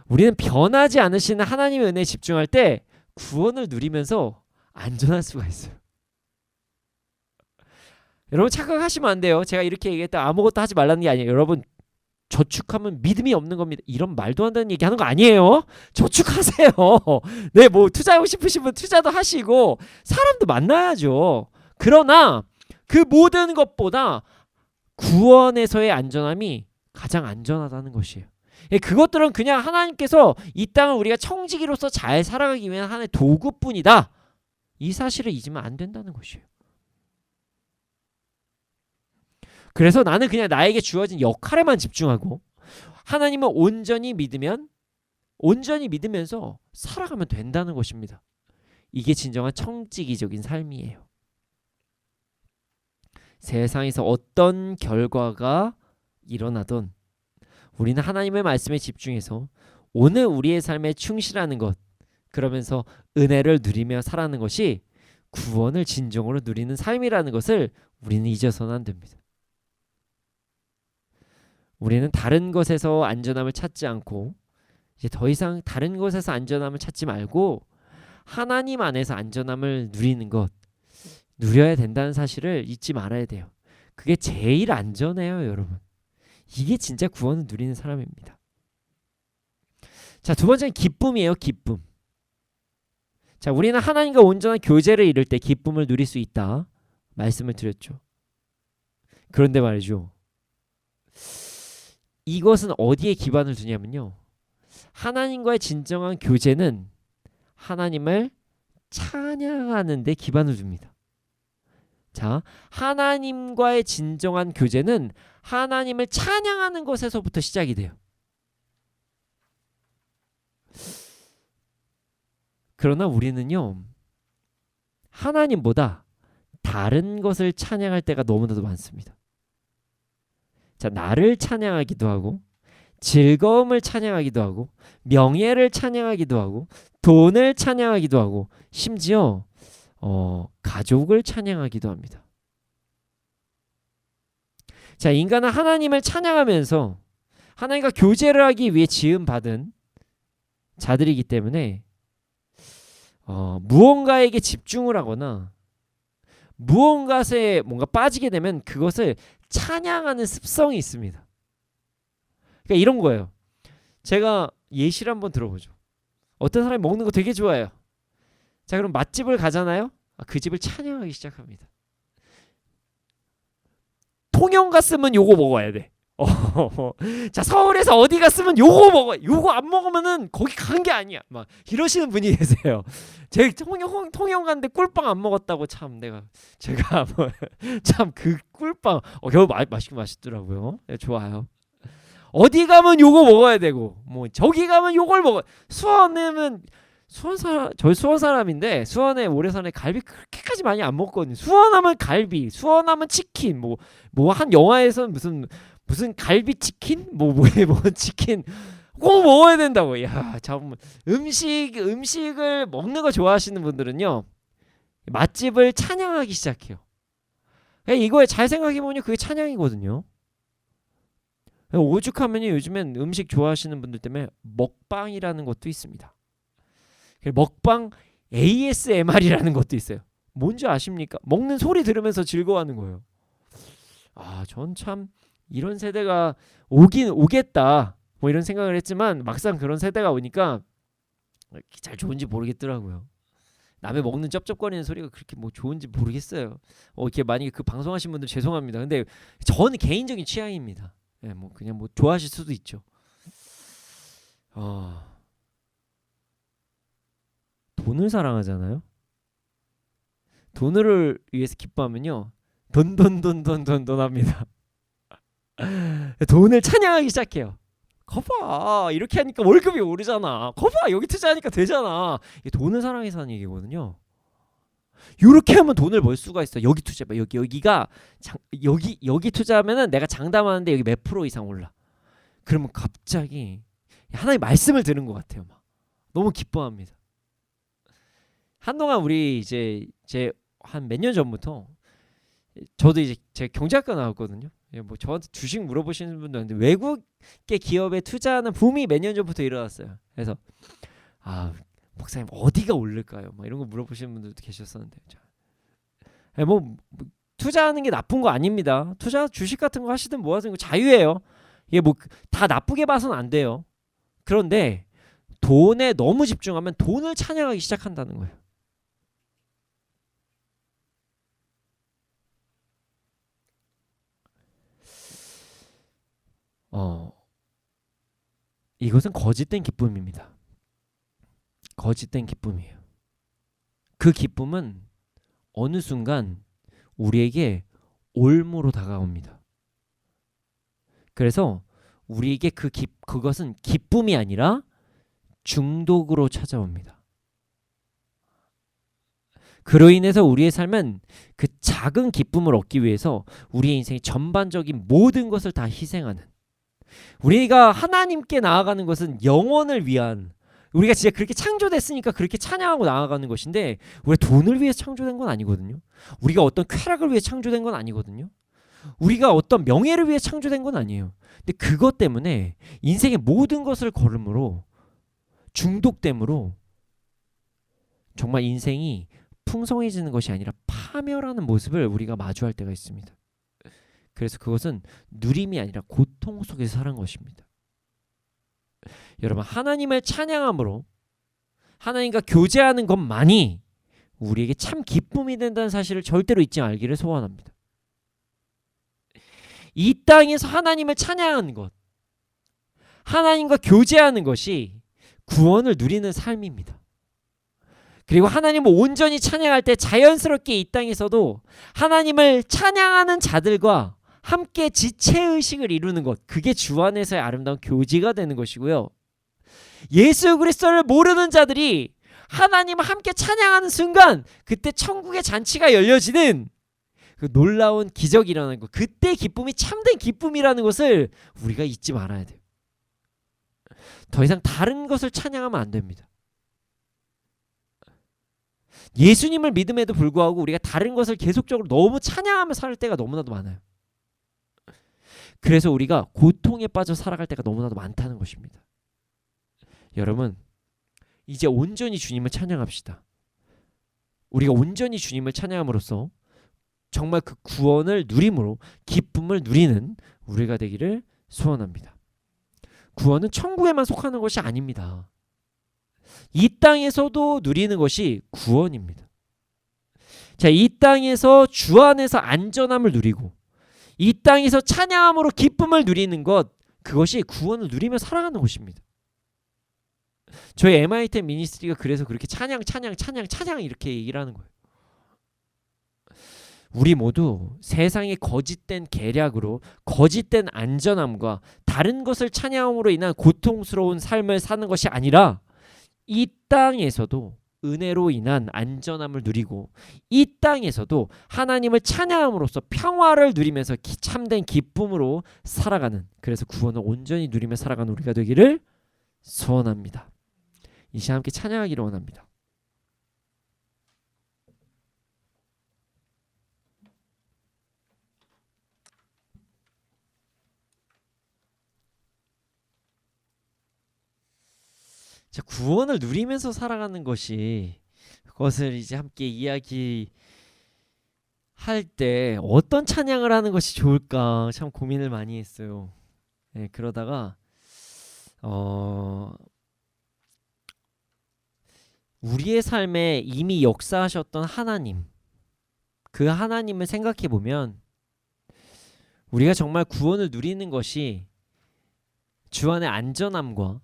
우리는 변하지 않으시는 하나님의 은혜에 집중할 때 구원을 누리면서 안전할 수가 있어요. 여러분, 착각하시면 안 돼요. 제가 이렇게 얘기했다 아무것도 하지 말라는 게 아니에요. 여러분, 저축하면 믿음이 없는 겁니다. 이런 말도 안 되는 얘기 하는 거 아니에요. 저축하세요. 네, 뭐 투자하고 싶으신 분 투자도 하시고 사람도 만나야죠. 그러나 그 모든 것보다 구원에서의 안전함이 가장 안전하다는 것이에요. 그것들은 그냥 하나님께서 이 땅을 우리가 청지기로서 잘 살아가기 위한 하나의 도구뿐이다. 이 사실을 잊으면 안 된다는 것이에요. 그래서 나는 그냥 나에게 주어진 역할에만 집중하고 하나님을 온전히 믿으면서 살아가면 된다는 것입니다. 이게 진정한 청지기적인 삶이에요. 세상에서 어떤 결과가 일어나던 우리는 하나님의 말씀에 집중해서 오늘 우리의 삶에 충실하는 것, 그러면서 은혜를 누리며 살아가는 것이 구원을 진정으로 누리는 삶이라는 것을 우리는 잊어서는 안 됩니다. 우리는 다른 것에서 안전함을 찾지 않고 이제 더 이상 다른 것에서 안전함을 찾지 말고 하나님 안에서 안전함을 누리는 것, 누려야 된다는 사실을 잊지 말아야 돼요. 그게 제일 안전해요, 여러분. 이게 진짜 구원을 누리는 사람입니다. 자, 두 번째는 기쁨이에요. 기쁨. 자, 우리는 하나님과 온전한 교제를 이룰 때 기쁨을 누릴 수 있다 말씀을 드렸죠. 그런데 말이죠, 이것은 어디에 기반을 두냐면요, 하나님과의 진정한 교제는 하나님을 찬양하는 데 기반을 둡니다. 자, 하나님과의 진정한 교제는 하나님을 찬양하는 것에서부터 시작이 돼요. 그러나 우리는요, 하나님보다 다른 것을 찬양할 때가 너무나도 많습니다. 자, 나를 찬양하기도 하고 즐거움을 찬양하기도 하고 명예를 찬양하기도 하고 돈을 찬양하기도 하고 심지어 가족을 찬양하기도 합니다. 자, 인간은 하나님을 찬양하면서 하나님과 교제를 하기 위해 지음받은 자들이기 때문에 무언가에게 집중을 하거나 무언가에 뭔가 빠지게 되면 그것을 찬양하는 습성이 있습니다. 그러니까 이런 거예요. 제가 예시를 한번 들어보죠. 어떤 사람이 먹는 거 되게 좋아해요. 자, 그럼 맛집을 가잖아요. 그 집을 찬양하기 시작합니다. 통영 갔으면 요거 먹어야 돼. 자, 서울에서 어디 갔으면 요거 먹어. 요거 안 먹으면은 거기 간 게 아니야. 막 이러시는 분이 계세요. 제가 통영 갔는데 꿀빵 안 먹었다고 참 제가 참 그 꿀빵 겨우 맛있긴 맛있더라고요. 네, 좋아요. 어디 가면 요거 먹어야 되고 뭐 저기 가면 요걸 먹어. 저희 수원 사람인데 수원에 오래 사는 갈비 그렇게까지 많이 안 먹거든요. 수원하면 갈비, 수원하면 치킨, 뭐 한 영화에서는 무슨 갈비 치킨, 뭐 치킨 꼭 먹어야 된다고. 야, 참 음식을 먹는 거 좋아하시는 분들은요 맛집을 찬양하기 시작해요. 이거에 잘 생각해 보면 그게 찬양이거든요. 오죽하면 요즘엔 음식 좋아하시는 분들 때문에 먹방이라는 것도 있습니다. 먹방 ASMR이라는 것도 있어요. 뭔지 아십니까? 먹는 소리 들으면서 즐거워하는 거예요. 전 참 이런 세대가 오겠다 뭐 이런 생각을 했지만 막상 그런 세대가 오니까 잘 좋은지 모르겠더라고요. 남의 먹는 쩝쩝거리는 소리가 그렇게 뭐 좋은지 모르겠어요. 이렇게 만약에 그 방송하신 분들 죄송합니다. 근데 저는 개인적인 취향입니다. 네, 뭐 그냥 뭐 좋아하실 수도 있죠. 돈을 사랑하잖아요. 돈을 위해서 기뻐하면요 돈 합니다. 돈을 찬양하기 시작해요. 거봐 이렇게 하니까 월급이 오르잖아. 거봐 여기 투자하니까 되잖아. 이게 돈을 사랑해서 하는 얘기거든요. 이렇게 하면 돈을 벌 수가 있어. 여기 투자해봐. 여기 투자하면은 내가 장담하는데 여기 몇 프로 이상 올라. 그러면 갑자기 하나님 말씀을 들은 것 같아요. 막 너무 기뻐합니다. 한동안 우리 이제 한 몇 년 전부터 저도 이제 제가 경제학과 나왔거든요. 뭐 저한테 주식 물어보시는 분도 있는데 외국의 기업에 투자하는 붐이 몇 년 전부터 일어났어요. 그래서 목사님 어디가 오를까요? 막 이런 거 물어보시는 분들도 계셨었는데 뭐 투자하는 게 나쁜 거 아닙니다. 주식 같은 거 하시든 뭐 하든 자유예요. 이게 뭐 다 나쁘게 봐서는 안 돼요. 그런데 돈에 너무 집중하면 돈을 찬양하기 시작한다는 거예요. 이것은 거짓된 기쁨입니다. 거짓된 기쁨이에요. 그 기쁨은 어느 순간 우리에게 올무로 다가옵니다. 그래서 우리에게 그것은 기쁨이 아니라 중독으로 찾아옵니다. 그로 인해서 우리의 삶은 그 작은 기쁨을 얻기 위해서 우리의 인생의 전반적인 모든 것을 다 희생하는, 우리가 하나님께 나아가는 것은 영원을 위한, 우리가 진짜 그렇게 창조됐으니까 그렇게 찬양하고 나아가는 것인데 우리가 돈을 위해서 창조된 건 아니거든요. 우리가 어떤 쾌락을 위해 창조된 건 아니거든요. 우리가 어떤 명예를 위해 창조된 건 아니에요. 근데 그것 때문에 인생의 모든 것을 걸음으로 중독됨으로 정말 인생이 풍성해지는 것이 아니라 파멸하는 모습을 우리가 마주할 때가 있습니다. 그래서 그것은 누림이 아니라 고통 속에서 사는 것입니다. 여러분, 하나님을 찬양함으로 하나님과 교제하는 것만이 우리에게 참 기쁨이 된다는 사실을 절대로 잊지 말기를 소원합니다. 이 땅에서 하나님을 찬양하는 것, 하나님과 교제하는 것이 구원을 누리는 삶입니다. 그리고 하나님을 온전히 찬양할 때 자연스럽게 이 땅에서도 하나님을 찬양하는 자들과 함께 지체의식을 이루는 것, 그게 주 안에서의 아름다운 교제가 되는 것이고요. 예수 그리스도를 모르는 자들이 하나님을 함께 찬양하는 순간 그때 천국의 잔치가 열려지는 그 놀라운 기적이 일어나는 것, 그때 기쁨이 참된 기쁨이라는 것을 우리가 잊지 말아야 돼요. 더 이상 다른 것을 찬양하면 안 됩니다. 예수님을 믿음에도 불구하고 우리가 다른 것을 계속적으로 너무 찬양하며 살 때가 너무나도 많아요. 그래서 우리가 고통에 빠져 살아갈 때가 너무나도 많다는 것입니다. 여러분, 이제 온전히 주님을 찬양합시다. 우리가 온전히 주님을 찬양함으로써 정말 그 구원을 누림으로 기쁨을 누리는 우리가 되기를 소원합니다. 구원은 천국에만 속하는 것이 아닙니다. 이 땅에서도 누리는 것이 구원입니다. 자, 이 땅에서 주 안에서 안전함을 누리고 이 땅에서 찬양함으로 기쁨을 누리는 것, 그것이 구원을 누리며 살아가는 것입니다. 저희 MIT 미니스트리가 그래서 그렇게 찬양 이렇게 얘기를 하는 거예요. 우리 모두 세상의 거짓된 계략으로 거짓된 안전함과 다른 것을 찬양함으로 인한 고통스러운 삶을 사는 것이 아니라 이 땅에서도 은혜로 인한 안전함을 누리고 이 땅에서도 하나님을 찬양함으로써 평화를 누리면서 참된 기쁨으로 살아가는, 그래서 구원을 온전히 누리며 살아가는 우리가 되기를 소원합니다. 이 시간 함께 찬양하기를 원합니다. 자, 구원을 누리면서 살아가는 것이, 그것을 이제 함께 이야기할 때 어떤 찬양을 하는 것이 좋을까 참 고민을 많이 했어요. 네, 그러다가 우리의 삶에 이미 역사하셨던 하나님, 그 하나님을 생각해 보면 우리가 정말 구원을 누리는 것이 주 안의 안전함과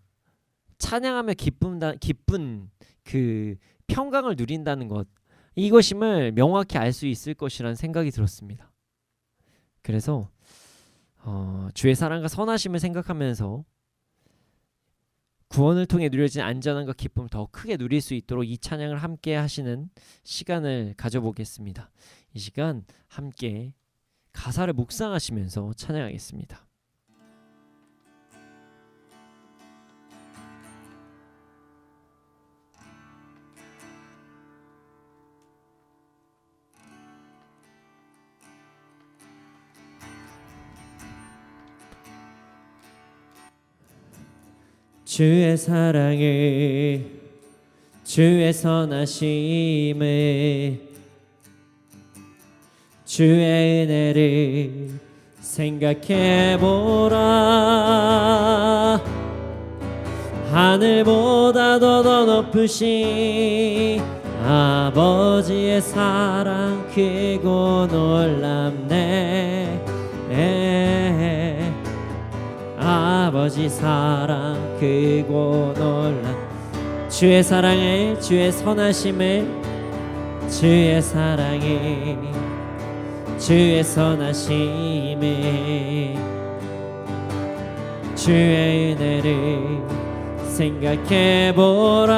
찬양하며 기쁜 그 평강을 누린다는 것, 이것임을 명확히 알 수 있을 것이라는 생각이 들었습니다. 그래서 주의 사랑과 선하심을 생각하면서 구원을 통해 누려진 안전함과 기쁨을 더 크게 누릴 수 있도록 이 찬양을 함께 하시는 시간을 가져보겠습니다. 이 시간 함께 가사를 묵상하시면서 찬양하겠습니다. 주의 사랑을, 주의 선하심을, 주의 은혜를 생각해보라. 하늘보다 더 높으신 아버지의 사랑 크고 놀랍네. 아버지 사랑 크고 놀라. 주의 사랑을, 주의 선하심을, 주의 사랑을, 주의 선하심을, 주의 은혜를 생각해보라.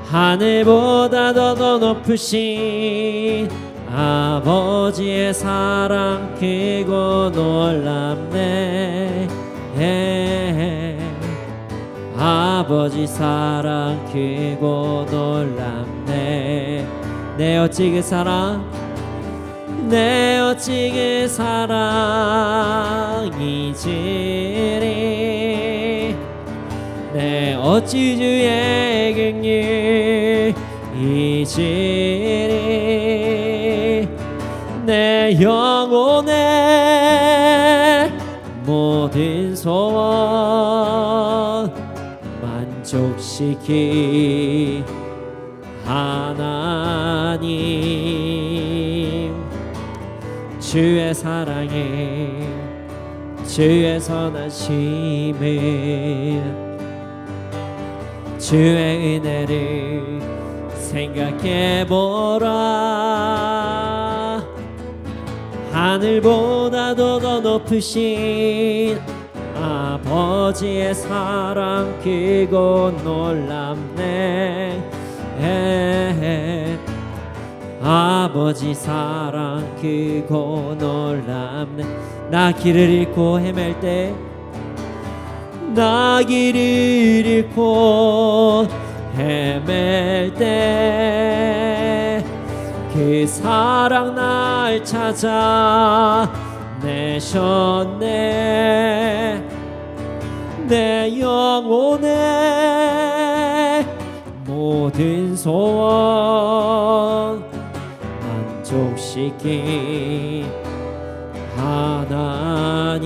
하늘보다 더 높으신 아버지의 사랑 크고 놀랍네. 아버지 사랑 크고 놀랍네. 내 어찌 그 사랑, 내 어찌 그 사랑이지리. 내 어찌 주의 긍휼 이지리. 내 영혼의 모든 소원 만족시키 하나님. 주의 사랑에, 주의 선하심에, 주의 은혜를 생각해보라. 하늘보다도 더 높으신 아버지의 사랑 크고 놀랍네. 아버지 사랑 크고 놀랍네. 나 길을 잃고 헤맬 때 나 길을 잃고 헤맬 때 그 사랑 날 찾아 내셨네. 내 영혼의 모든 소원 만족시킨 하나님,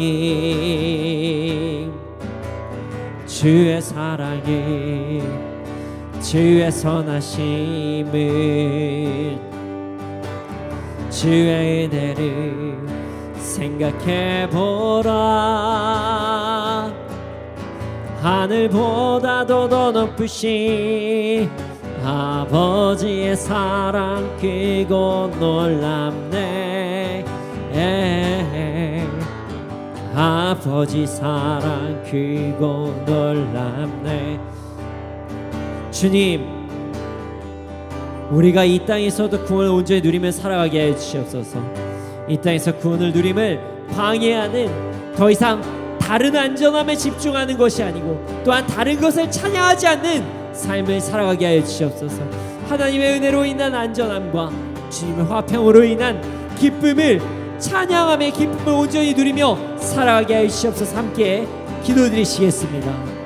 주의 사랑을, 주의 선하심을, 주의 은혜를 생각해보라. 하늘보다도 더 높으신 아버지의 사랑 크고 놀랍네. 아버지 사랑 크고 놀랍네. 주님, 우리가 이 땅에서도 구원을 온전히 누리며 살아가게 해 주시옵소서. 이 땅에서 구원을 누림을 방해하는 더 이상 다른 안전함에 집중하는 것이 아니고 또한 다른 것을 찬양하지 않는 삶을 살아가게 하여 주시옵소서. 하나님의 은혜로 인한 안전함과 주님의 화평으로 인한 기쁨을, 찬양함의 기쁨을 온전히 누리며 살아가게 하여 주시옵소서. 함께 기도드리시겠습니다.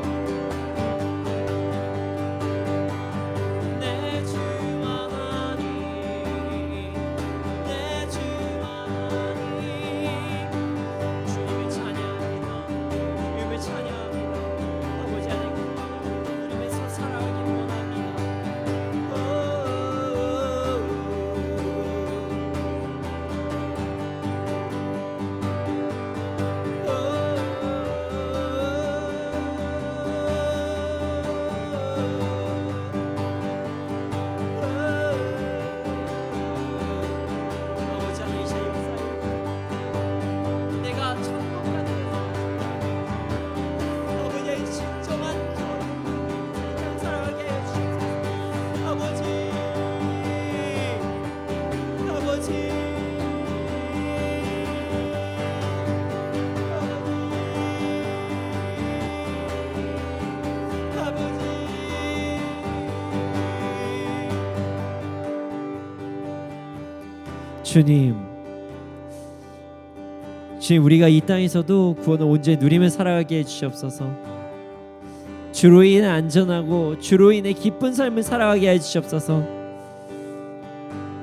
주님, 우리가 이 땅에서도 구원을 온전히 누리며 살아가게 해주시옵소서. 주로 인해 안전하고 주로 인해 기쁜 삶을 살아가게 해주시옵소서.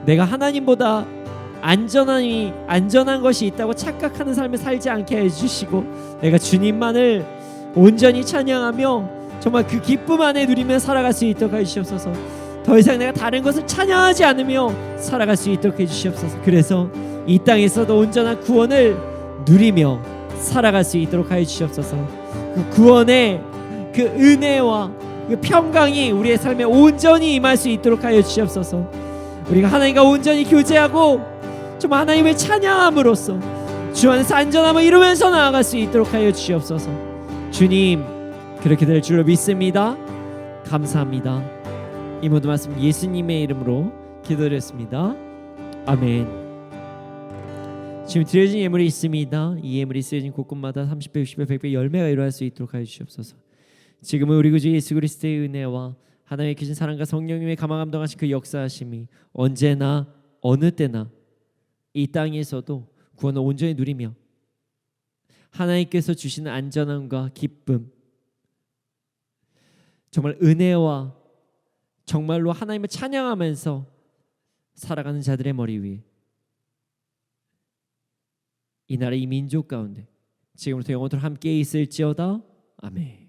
내가 하나님보다 안전한 것이 있다고 착각하는 삶을 살지 않게 해주시고, 내가 주님만을 온전히 찬양하며 정말 그 기쁨 안에 누리며 살아갈 수 있도록 해주시옵소서. 더 이상 내가 다른 것을 찬양하지 않으며 살아갈 수 있도록 해주시옵소서. 그래서 이 땅에서도 온전한 구원을 누리며 살아갈 수 있도록 하여 주시옵소서. 그 구원의 그 은혜와 그 평강이 우리의 삶에 온전히 임할 수 있도록 하여 주시옵소서. 우리가 하나님과 온전히 교제하고 정말 하나님을 찬양함으로써 주 안에서 안전함을 이루면서 나아갈 수 있도록 하여 주시옵소서. 주님, 그렇게 될 줄로 믿습니다. 감사합니다. 이 모든 말씀 예수님의 이름으로 기도드렸습니다. 아멘. 지금 드려진 예물이 있습니다. 이 예물이 쓰여진 곳곳마다 30배, 60배, 100배 열매가 일어날 수 있도록 하여 주시옵소서. 지금은 우리 구주 예수 그리스도의 은혜와 하나님의 크신 사랑과 성령님의 감화감동하신 그 역사하심이 언제나 어느 때나 이 땅에서도 구원을 온전히 누리며 하나님께서 주시는 안전함과 기쁨, 정말 은혜와 정말로 하나님을 찬양하면서 살아가는 자들의 머리 위에, 이 나라 이 민족 가운데 지금부터 영원토록 함께 있을지어다. 아멘.